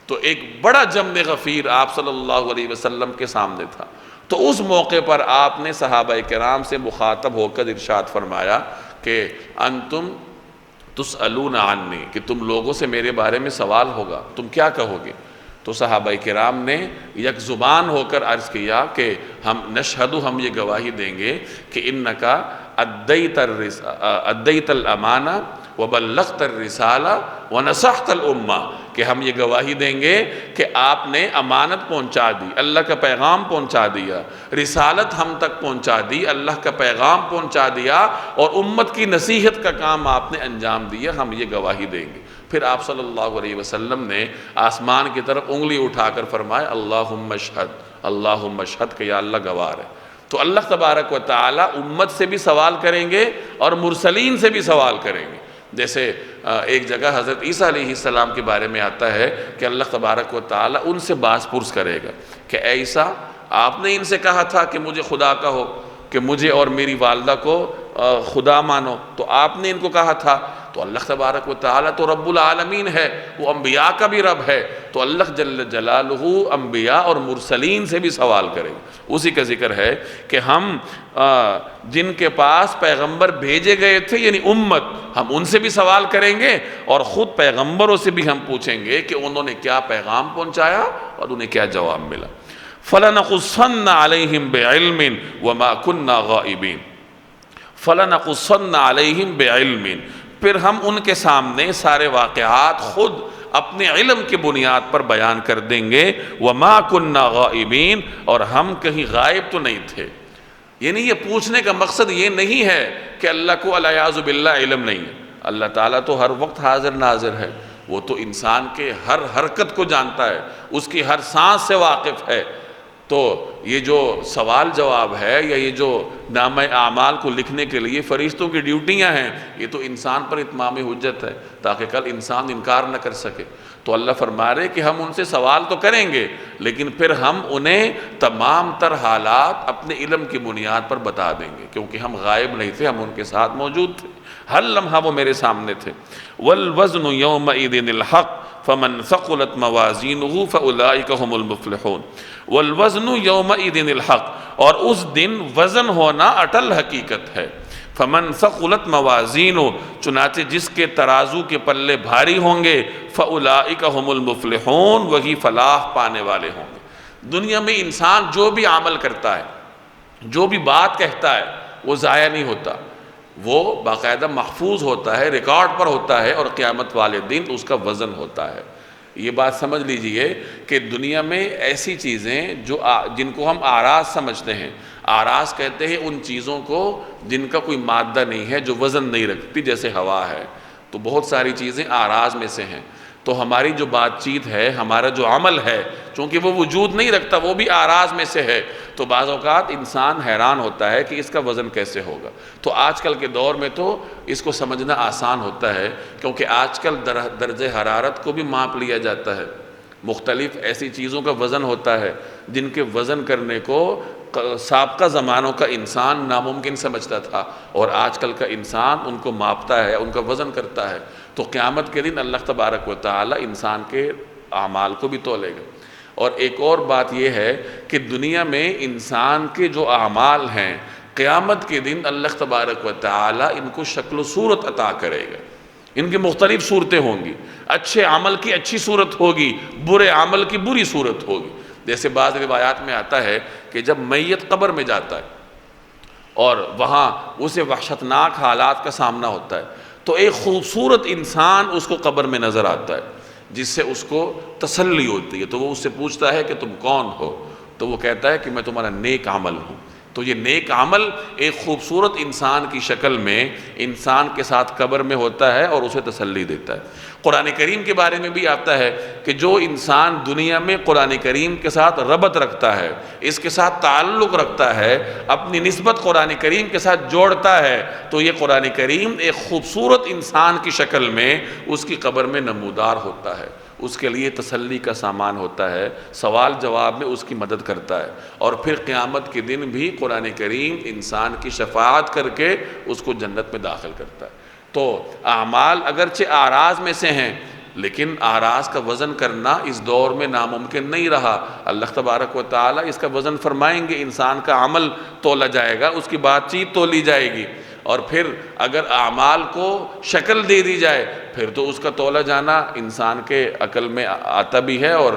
تو ایک بڑا جمع غفیر آپ صلی اللہ علیہ وسلم کے سامنے تھا۔ تو اس موقع پر آپ نے صحابہ کرام سے مخاطب ہو کر ارشاد فرمایا کہ انتم تسألون عنی، کہ تم لوگوں سے میرے بارے میں سوال ہوگا، تم کیا کہو گے؟ تو صحابہ کرام نے یک زبان ہو کر عرض کیا کہ ہم نشہد، ہم یہ گواہی دیں گے کہ انکا ادیت الامانہ وبلغت الرسالہ ونصحت الامہ، کہ ہم یہ گواہی دیں گے کہ آپ نے امانت پہنچا دی، اللہ کا پیغام پہنچا دیا، رسالت ہم تک پہنچا دی، اللہ کا پیغام پہنچا دیا، اور امت کی نصیحت کا کام آپ نے انجام دیا، ہم یہ گواہی دیں گے۔ پھر آپ صلی اللہ علیہ وسلم نے آسمان کی طرف انگلی اٹھا کر فرمایا اللہم اشہد، اللہم اشہد، کہ یا اللہ گواہ ہے۔ تو اللہ تبارک و تعالی امت سے بھی سوال کریں گے اور مرسلین سے بھی سوال کریں گے۔ جیسے ایک جگہ حضرت عیسیٰ علیہ السلام کے بارے میں آتا ہے کہ اللہ تبارک و تعالی ان سے باز پرس کرے گا کہ اے عیسیٰ، آپ نے ان سے کہا تھا کہ مجھے خدا کہو، کہ مجھے اور میری والدہ کو خدا مانو، تو آپ نے ان کو کہا تھا۔ تو اللہ تبارک و تعالی تو رب العالمین ہے، وہ انبیاء کا بھی رب ہے، تو اللہ جل جلالہ انبیاء اور مرسلین سے بھی سوال کریں گے۔ اسی کا ذکر ہے کہ ہم جن کے پاس پیغمبر بھیجے گئے تھے یعنی امت، ہم ان سے بھی سوال کریں گے اور خود پیغمبروں سے بھی ہم پوچھیں گے کہ انہوں نے کیا پیغام پہنچایا اور انہیں کیا جواب ملا۔ فَلَنَقُصَّنَّ عَلَيْهِمْ بِعِلْمٍ وَمَا كُنَّا غَائِبِينَ، فَلَنَقُصَّنَّ عَلَيْهِمْ بِعِلْمٍ، پھر ہم ان کے سامنے سارے واقعات خود اپنے علم کی بنیاد پر بیان کر دیں گے۔ وَمَا كُنَّا غَائِبِينَ، اور ہم کہیں غائب تو نہیں تھے۔ یعنی یہ پوچھنے کا مقصد یہ نہیں ہے کہ اللہ کو والعیاذ باللہ علم نہیں ہے، اللہ تعالیٰ تو ہر وقت حاضر ناظر ہے، وہ تو انسان کے ہر حرکت کو جانتا ہے، اس کی ہر سانس سے واقف ہے۔ تو یہ جو سوال جواب ہے یا یہ جو نامہ اعمال کو لکھنے کے لیے فرشتوں کی ڈیوٹیاں ہیں، یہ تو انسان پر اتمام حجت ہے تاکہ کل انسان انکار نہ کر سکے۔ تو اللہ فرما رہے کہ ہم ان سے سوال تو کریں گے لیکن پھر ہم انہیں تمام تر حالات اپنے علم کی بنیاد پر بتا دیں گے، کیونکہ ہم غائب نہیں تھے، ہم ان کے ساتھ موجود تھے، ہر لمحہ وہ میرے سامنے تھے۔ وَالْوَزْنُ يَوْمَئِذٍ الْحَقُّ فَمَنْ ثَقُلَتْ مَوَازِينُهُ فَأُولَئِكَ هُمُ الْمُفْلِحُونَ۔ وَالْوَزْنُ يَوْمَئِذٍ الْحَقُّ، اور اس دن وزن ہونا اٹل حقیقت ہے۔ فَمَنْ ثَقُلَتْ مَوَازِينُهُ، چنانچہ جس کے ترازو کے پلے بھاری ہوں گے، فَأُولَئِكَ هُمُ الْمُفْلِحُونَ، وہی فلاح پانے والے ہوں گے۔ دنیا میں انسان جو بھی عمل کرتا ہے، جو بھی بات کہتا ہے، وہ ضائع نہیں ہوتا، وہ باقاعدہ محفوظ ہوتا ہے، ریکارڈ پر ہوتا ہے، اور قیامت والے دن اس کا وزن ہوتا ہے۔ یہ بات سمجھ لیجئے کہ دنیا میں ایسی چیزیں جن کو ہم آراز سمجھتے ہیں، آراز کہتے ہیں ان چیزوں کو جن کا کوئی مادہ نہیں ہے، جو وزن نہیں رکھتی، جیسے ہوا ہے، تو بہت ساری چیزیں آراز میں سے ہیں۔ تو ہماری جو بات چیت ہے، ہمارا جو عمل ہے، چونکہ وہ وجود نہیں رکھتا، وہ بھی آراز میں سے ہے، تو بعض اوقات انسان حیران ہوتا ہے کہ اس کا وزن کیسے ہوگا۔ تو آج کل کے دور میں تو اس کو سمجھنا آسان ہوتا ہے، کیونکہ آج کل درجہ حرارت کو بھی ماپ لیا جاتا ہے، مختلف ایسی چیزوں کا وزن ہوتا ہے جن کے وزن کرنے کو سابقہ زمانوں کا انسان ناممکن سمجھتا تھا، اور آج کل کا انسان ان کو ماپتا ہے، ان کا وزن کرتا ہے۔ تو قیامت کے دن اللہ تبارک و تعالی انسان کے اعمال کو بھی تولے گا۔ اور ایک اور بات یہ ہے کہ دنیا میں انسان کے جو اعمال ہیں، قیامت کے دن اللہ تبارک و تعالی ان کو شکل و صورت عطا کرے گا، ان کی مختلف صورتیں ہوں گی، اچھے عمل کی اچھی صورت ہوگی، برے عمل کی بری صورت ہوگی۔ جیسے بعض روایات میں آتا ہے کہ جب میت قبر میں جاتا ہے اور وہاں اسے وحشتناک حالات کا سامنا ہوتا ہے تو ایک خوبصورت انسان اس کو قبر میں نظر آتا ہے جس سے اس کو تسلی ہوتی ہے. تو وہ اس سے پوچھتا ہے کہ تم کون ہو؟ تو وہ کہتا ہے کہ میں تمہارا نیک عمل ہوں. تو یہ نیک عمل ایک خوبصورت انسان کی شکل میں انسان کے ساتھ قبر میں ہوتا ہے اور اسے تسلی دیتا ہے. قرآن کریم کے بارے میں بھی آتا ہے کہ جو انسان دنیا میں قرآن کریم کے ساتھ ربط رکھتا ہے، اس کے ساتھ تعلق رکھتا ہے، اپنی نسبت قرآن کریم کے ساتھ جوڑتا ہے، تو یہ قرآن کریم ایک خوبصورت انسان کی شکل میں اس کی قبر میں نمودار ہوتا ہے، اس کے لیے تسلی کا سامان ہوتا ہے، سوال جواب میں اس کی مدد کرتا ہے. اور پھر قیامت کے دن بھی قرآن کریم انسان کی شفاعت کر کے اس کو جنت میں داخل کرتا ہے. تو اعمال اگرچہ اعراض میں سے ہیں لیکن اعراض کا وزن کرنا اس دور میں ناممکن نہیں رہا. اللہ تبارک و تعالیٰ اس کا وزن فرمائیں گے، انسان کا عمل تولا جائے گا، اس کی بات چیت تولی جائے گی. اور پھر اگر اعمال کو شکل دے دی جائے پھر تو اس کا تولا جانا انسان کے عقل میں آتا بھی ہے اور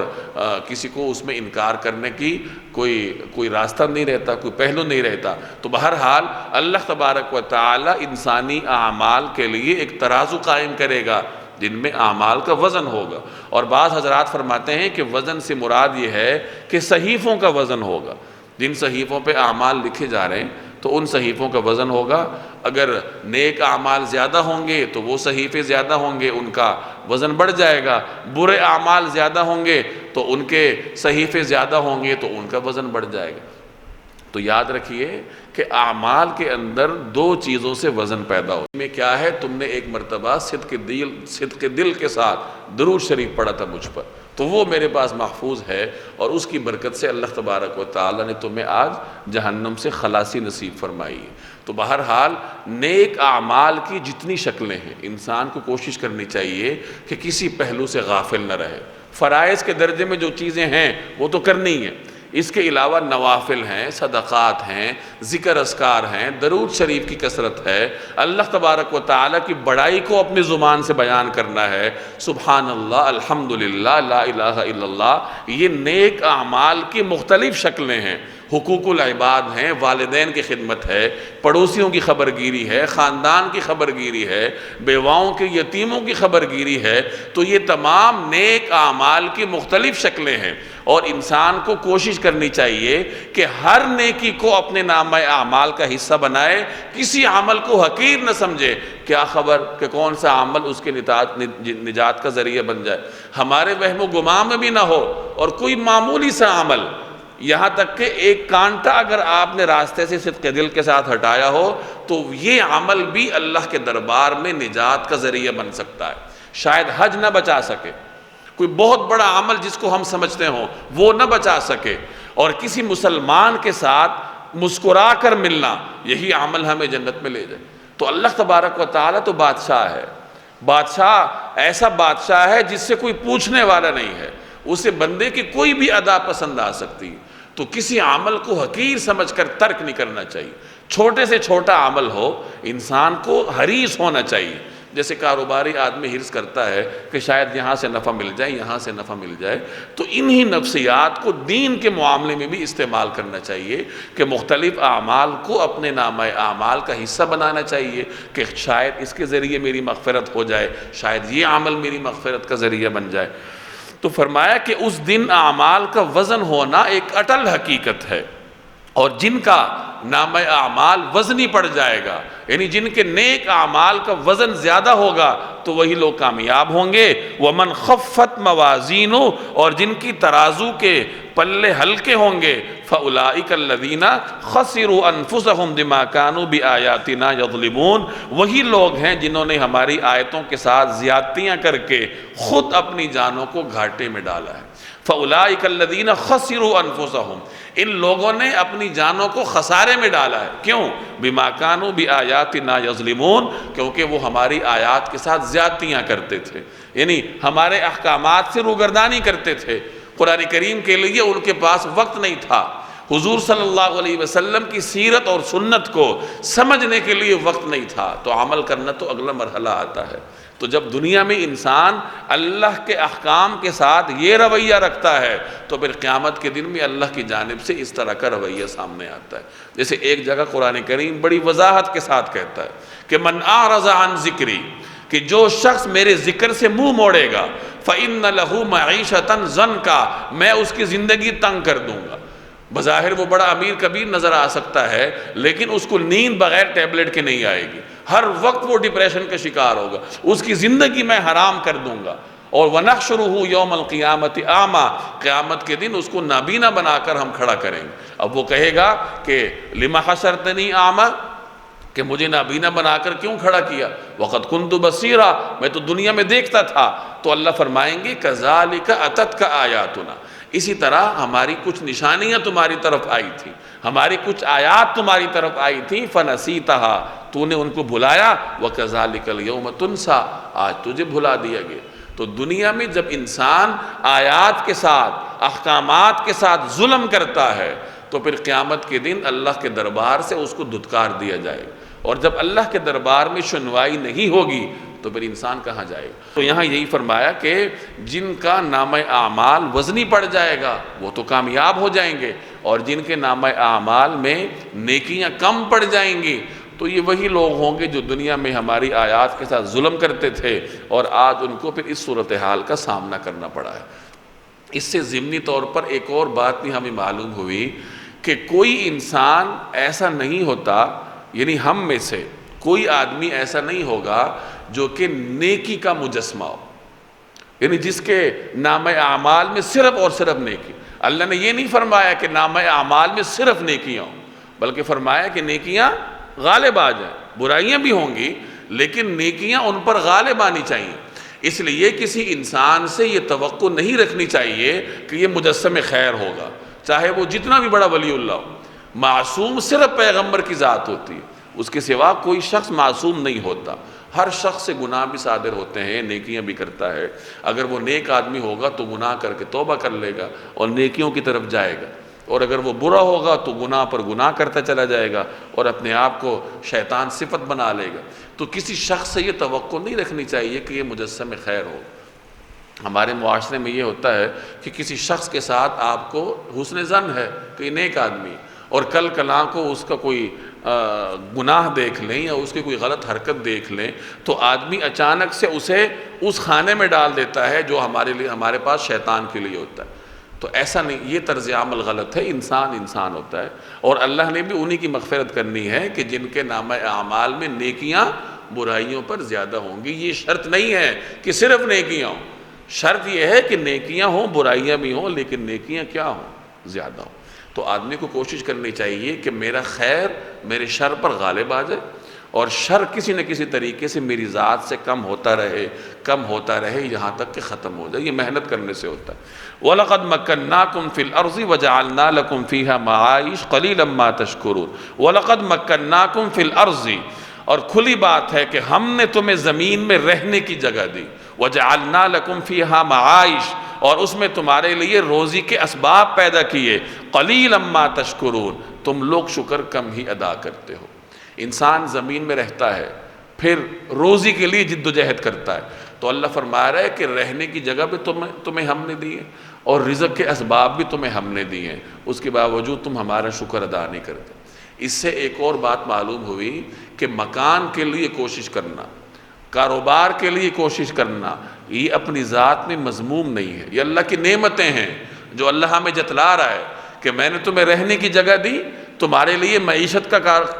کسی کو اس میں انکار کرنے کی کوئی راستہ نہیں رہتا، کوئی پہلو نہیں رہتا. تو بہرحال اللہ تبارک و تعالی انسانی اعمال کے لیے ایک ترازو قائم کرے گا جن میں اعمال کا وزن ہوگا. اور بعض حضرات فرماتے ہیں کہ وزن سے مراد یہ ہے کہ صحیفوں کا وزن ہوگا. جن صحیفوں پہ اعمال لکھے جا رہے ہیں تو ان صحیفوں کا وزن ہوگا. اگر نیک اعمال زیادہ ہوں گے تو وہ صحیفے زیادہ ہوں گے، ان کا وزن بڑھ جائے گا. برے اعمال زیادہ ہوں گے تو ان کے صحیفے زیادہ ہوں گے تو ان کا وزن بڑھ جائے گا. تو یاد رکھیے کہ اعمال کے اندر دو چیزوں سے وزن پیدا ہو. میں کیا ہے، تم نے ایک مرتبہ صدق دل کے ساتھ درود شریف پڑھا تھا مجھ پر، تو وہ میرے پاس محفوظ ہے اور اس کی برکت سے اللہ تبارک و تعالی نے تمہیں آج جہنم سے خلاصی نصیب فرمائی ہے. تو بہرحال نیک اعمال کی جتنی شکلیں ہیں انسان کو کوشش کرنی چاہیے کہ کسی پہلو سے غافل نہ رہے. فرائض کے درجے میں جو چیزیں ہیں وہ تو کرنی ہیں، اس کے علاوہ نوافل ہیں، صدقات ہیں، ذکر اذکار ہیں، درود شریف کی کثرت ہے، اللہ تبارک و تعالیٰ کی بڑائی کو اپنی زبان سے بیان کرنا ہے. سبحان اللہ، الحمدللہ، لا الہ الا اللہ. یہ نیک اعمال کی مختلف شکلیں ہیں. حقوق العباد ہیں، والدین کی خدمت ہے، پڑوسیوں کی خبرگیری ہے، خاندان کی خبرگیری ہے، بیواؤں کے یتیموں کی خبرگیری ہے. تو یہ تمام نیک اعمال کی مختلف شکلیں ہیں اور انسان کو کوشش کرنی چاہیے کہ ہر نیکی کو اپنے نامہ اعمال کا حصہ بنائے. کسی عمل کو حقیر نہ سمجھے، کیا خبر کہ کون سا عمل اس کے نجات کا ذریعہ بن جائے. ہمارے وہم و گمان میں بھی نہ ہو اور کوئی معمولی سا عمل، یہاں تک کہ ایک کانٹا اگر آپ نے راستے سے صدق دل کے ساتھ ہٹایا ہو تو یہ عمل بھی اللہ کے دربار میں نجات کا ذریعہ بن سکتا ہے. شاید حج نہ بچا سکے، کوئی بہت بڑا عمل جس کو ہم سمجھتے ہوں وہ نہ بچا سکے، اور کسی مسلمان کے ساتھ مسکرا کر ملنا، یہی عمل ہمیں جنت میں لے جائے. تو اللہ تبارک و تعالیٰ تو بادشاہ ہے. بادشاہ ایسا بادشاہ ہے جس سے کوئی پوچھنے والا نہیں ہے، اسے بندے کی کوئی بھی ادا پسند آ سکتی. تو کسی عمل کو حقیر سمجھ کر ترک نہیں کرنا چاہیے. چھوٹے سے چھوٹا عمل ہو، انسان کو حریص ہونا چاہیے. جیسے کاروباری آدمی حرص کرتا ہے کہ شاید یہاں سے نفع مل جائے، یہاں سے نفع مل جائے، تو انہی نفسیات کو دین کے معاملے میں بھی استعمال کرنا چاہیے کہ مختلف اعمال کو اپنے نامہ اعمال کا حصہ بنانا چاہیے کہ شاید اس کے ذریعے میری مغفرت ہو جائے، شاید یہ عمل میری مغفرت کا ذریعہ بن جائے. تو فرمایا کہ اس دن اعمال کا وزن ہونا ایک اٹل حقیقت ہے، اور جن کا نامہ اعمال وزنی پڑ جائے گا، یعنی جن کے نیک اعمال کا وزن زیادہ ہوگا تو وہی لوگ کامیاب ہوں گے. وَمَنْ خَفَّتْ مَوَازِينُهُ، اور جن کی ترازو کے پلے ہلکے ہوں گے، فَأُولَئِكَ الَّذِينَ خَسِرُوا أَنفُسَهُمْ بِمَا كَانُوا بِآيَاتِنَا يَظْلِمُونَ. وہی لوگ ہیں جنہوں نے ہماری آیتوں کے ساتھ زیادتیاں کر کے خود اپنی جانوں کو گھاٹے میں ڈالا ہے. فَأُولَئِكَ الَّذِينَ خَسِرُوا أَنفُسَهُمْ، ان لوگوں نے اپنی جانوں کو خسارے میں ڈالا ہے. کیوں؟ بِمَا كَانُوا بِآيَاتِنَا يَظْلِمُونَ، کیونکہ وہ ہماری آیات کے ساتھ زیادتیاں کرتے تھے، یعنی ہمارے احکامات سے روگردانی کرتے تھے. قرآن کریم کے لیے ان کے پاس وقت نہیں تھا، حضور صلی اللہ علیہ وسلم کی سیرت اور سنت کو سمجھنے کے لیے وقت نہیں تھا، تو عمل کرنا تو اگلا مرحلہ آتا ہے۔ تو جب دنیا میں انسان اللہ کے احکام کے ساتھ یہ رویہ رکھتا ہے تو پھر قیامت کے دن میں اللہ کی جانب سے اس طرح کا رویہ سامنے آتا ہے۔ جیسے ایک جگہ قرآن کریم بڑی وضاحت کے ساتھ کہتا ہے کہ من اعرض عن ذکری، کہ جو شخص میرے ذکر سے منہ موڑے گا فإن له معیشۃ ضنکا، میں اس کی زندگی تنگ کر دوں گا۔ بظاہر وہ بڑا امیر کبیر نظر آ سکتا ہے، لیکن اس کو نیند بغیر ٹیبلٹ کے نہیں آئے گی، ہر وقت وہ ڈپریشن کا شکار ہوگا، اس کی زندگی میں حرام کر دوں گا۔ اور وَنَحْشُرُهُ يَوْمَ الْقِيَامَةِ أَعْمَى، قیامت کے دن اس کو نابینا بنا کر ہم کھڑا کریں گے۔ اب وہ کہے گا کہ لِمَ حَشَرْتَنِي أَعْمَى، کہ مجھے نابینا بنا کر کیوں کھڑا کیا؟ وَقَدْ كُنْتُ بَصِيرًا، میں تو دنیا میں دیکھتا تھا۔ تو اللہ فرمائیں گے كَذَلِكَ أَتَتْكَ آيَاتُنَا، اسی طرح ہماری کچھ نشانیاں تمہاری طرف آئی تھی، ہماری کچھ آیات تمہاری طرف آئی تھی، فَنَسِيتَهَا، تو نے ان کو بھلایا، وَكَذَلِكَ الْيَوْمَ تُنْسَى، آج تجھے بھلا دیا گیا۔ تو دنیا میں جب انسان آیات کے ساتھ، احکامات کے ساتھ ظلم کرتا ہے تو پھر قیامت کے دن اللہ کے دربار سے اس کو دھتکار دیا جائے، اور جب اللہ کے دربار میں سنوائی نہیں ہوگی تو پھر انسان کہاں جائے گا؟ تو یہاں یہی فرمایا کہ جن کا نامہ اعمال وزنی پڑ جائے گا وہ تو کامیاب ہو جائیں گے، اور جن کے نامہ اعمال میں نیکیاں کم پڑ جائیں گی تو یہ وہی لوگ ہوں گے جو دنیا میں ہماری آیات کے ساتھ ظلم کرتے تھے، اور آج ان کو پھر اس صورتحال کا سامنا کرنا پڑا ہے۔ اس سے ضمنی طور پر ایک اور بات بھی ہمیں معلوم ہوئی کہ کوئی انسان ایسا نہیں ہوتا، یعنی ہم میں سے کوئی آدمی ایسا نہیں ہوگا جو کہ نیکی کا مجسمہ ہو، یعنی جس کے نامہ اعمال میں صرف اور صرف نیکی۔ اللہ نے یہ نہیں فرمایا کہ نامہ اعمال میں صرف نیکیاں ہوں، بلکہ فرمایا کہ نیکیاں غالب آ جائیں، برائیاں بھی ہوں گی لیکن نیکیاں ان پر غالب آنی چاہیے۔ اس لیے کسی انسان سے یہ توقع نہیں رکھنی چاہیے کہ یہ مجسم خیر ہوگا، چاہے وہ جتنا بھی بڑا ولی اللہ ہو۔ معصوم صرف پیغمبر کی ذات ہوتی ہے، اس کے سوا کوئی شخص معصوم نہیں ہوتا۔ ہر شخص سے گناہ بھی صادر ہوتے ہیں، نیکیاں بھی کرتا ہے۔ اگر وہ نیک آدمی ہوگا تو گناہ کر کے توبہ کر لے گا اور نیکیوں کی طرف جائے گا، اور اگر وہ برا ہوگا تو گناہ پر گناہ کرتا چلا جائے گا اور اپنے آپ کو شیطان صفت بنا لے گا۔ تو کسی شخص سے یہ توقع نہیں رکھنی چاہیے کہ یہ مجسم خیر ہو۔ ہمارے معاشرے میں یہ ہوتا ہے کہ کسی شخص کے ساتھ آپ کو حسن ظن ہے کہ یہ نیک آدمی، اور کل کلاں کو اس کا کوئی گناہ دیکھ لیں یا اس کی کوئی غلط حرکت دیکھ لیں تو آدمی اچانک سے اسے اس خانے میں ڈال دیتا ہے جو ہمارے پاس شیطان کے لیے ہوتا ہے۔ تو ایسا نہیں، یہ طرز عمل غلط ہے۔ انسان ہوتا ہے، اور اللہ نے بھی انہی کی مغفرت کرنی ہے کہ جن کے نامہ اعمال میں نیکیاں برائیوں پر زیادہ ہوں گی۔ یہ شرط نہیں ہے کہ صرف نیکیاں ہوں، شرط یہ ہے کہ نیکیاں ہوں، برائیاں بھی ہوں، لیکن نیکیاں کیا ہوں؟ زیادہ ہوں۔ تو آدمی کو کوشش کرنی چاہیے کہ میرا خیر میرے شر پر غالب آ جائے، اور شر کسی نہ کسی طریقے سے میری ذات سے کم ہوتا رہے یہاں تک کہ ختم ہو جائے۔ یہ محنت کرنے سے ہوتا ہے۔ وَلَقَدْ مَكَّنَّاكُمْ فِي الْأَرْضِ وَجَعَلْنَا لَكُمْ فِيهَا مَعَائِشَ قَلِيلًا مَا تَشْكُرُونَ۔ وَلَقَدْ مَكَّنَّاكُمْ فِي الْأَرْضِ، اور کھلی بات ہے کہ ہم نے تمہیں زمین میں رہنے کی جگہ دی۔ وَجَعَلْنَا لَكُمْ فِيهَا مَعَائِشَ، اور اس میں تمہارے لیے روزی کے اسباب پیدا کیے۔ قَلِيلًا مَا تَشْكُرُونَ، تم لوگ شکر کم ہی ادا کرتے ہو۔ انسان زمین میں رہتا ہے، پھر روزی کے لیے جد و جہد کرتا ہے، تو اللہ فرما رہا ہے کہ رہنے کی جگہ بھی تمہیں ہم نے دی ہے، اور رزق کے اسباب بھی تمہیں ہم نے دی ہیں، اس کے باوجود تم ہمارا شکر ادا نہیں کرتے۔ اس سے ایک اور بات معلوم ہوئی کہ مکان کے لیے کوشش کرنا، کاروبار کے لیے کوشش کرنا، یہ اپنی ذات میں مذموم نہیں ہے، یہ اللہ کی نعمتیں ہیں جو اللہ ہمیں جتلا رہا ہے کہ میں نے تمہیں رہنے کی جگہ دی، تمہارے لیے معیشت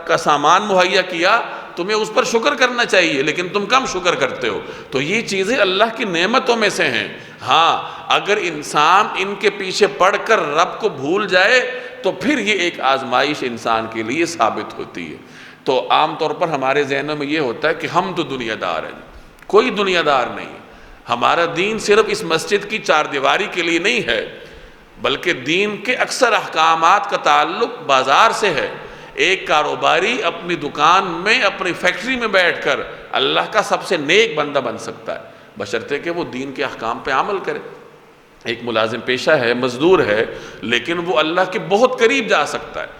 کا سامان مہیا کیا، تمہیں اس پر شکر کرنا چاہیے لیکن تم کم شکر کرتے ہو۔ تو یہ چیزیں اللہ کی نعمتوں میں سے ہیں۔ ہاں، اگر انسان ان کے پیچھے پڑ کر رب کو بھول جائے تو پھر یہ ایک آزمائش انسان کے لیے ثابت ہوتی ہے۔ تو عام طور پر ہمارے ذہنوں میں یہ ہوتا ہے کہ ہم تو دنیا دار ہیں، کوئی دنیا دار نہیں ہے۔ ہمارا دین صرف اس مسجد کی چار دیواری کے لیے نہیں ہے، بلکہ دین کے اکثر احکامات کا تعلق بازار سے ہے۔ ایک کاروباری اپنی دکان میں، اپنی فیکٹری میں بیٹھ کر اللہ کا سب سے نیک بندہ بن سکتا ہے، بشرطے کہ وہ دین کے احکام پہ عمل کرے۔ ایک ملازم پیشہ ہے، مزدور ہے، لیکن وہ اللہ کے بہت قریب جا سکتا ہے۔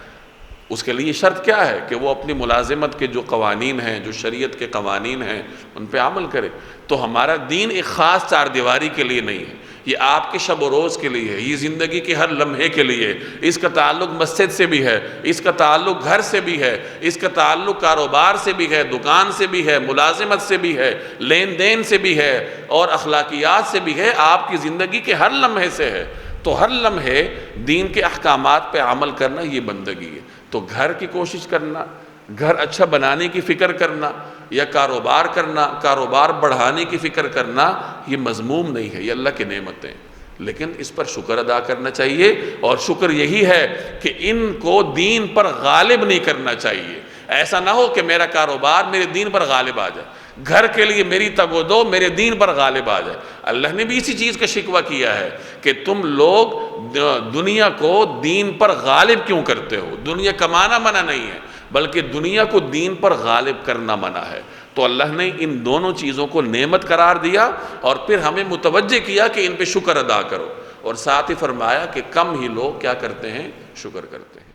اس کے لیے شرط کیا ہے کہ وہ اپنی ملازمت کے جو قوانین ہیں، جو شریعت کے قوانین ہیں، ان پہ عمل کرے۔ تو ہمارا دین ایک خاص چار دیواری کے لیے نہیں ہے، یہ آپ کے شب و روز کے لیے ہے، یہ زندگی کے ہر لمحے کے لیے ہے۔ اس کا تعلق مسجد سے بھی ہے، اس کا تعلق گھر سے بھی ہے، اس کا تعلق کاروبار سے بھی ہے، دکان سے بھی ہے، ملازمت سے بھی ہے، لین دین سے بھی ہے، اور اخلاقیات سے بھی ہے، آپ کی زندگی کے ہر لمحے سے ہے۔ تو ہر لمحے دین کے احکامات پہ عمل کرنا یہ بندگی ہے۔ تو گھر کی کوشش کرنا، گھر اچھا بنانے کی فکر کرنا، یا کاروبار کرنا، کاروبار بڑھانے کی فکر کرنا، یہ مذموم نہیں ہے، یہ اللہ کی نعمتیں، لیکن اس پر شکر ادا کرنا چاہیے۔ اور شکر یہی ہے کہ ان کو دین پر غالب نہیں کرنا چاہیے۔ ایسا نہ ہو کہ میرا کاروبار میرے دین پر غالب آ جائے، گھر کے لیے میری تگ و دو میرے دین پر غالب آ جائے۔ اللہ نے بھی اسی چیز کا شکوہ کیا ہے کہ تم لوگ دنیا کو دین پر غالب کیوں کرتے ہو؟ دنیا کمانا منع نہیں ہے، بلکہ دنیا کو دین پر غالب کرنا منع ہے۔ تو اللہ نے ان دونوں چیزوں کو نعمت قرار دیا، اور پھر ہمیں متوجہ کیا کہ ان پہ شکر ادا کرو، اور ساتھ ہی فرمایا کہ کم ہی لوگ کیا کرتے ہیں؟ شکر کرتے ہیں۔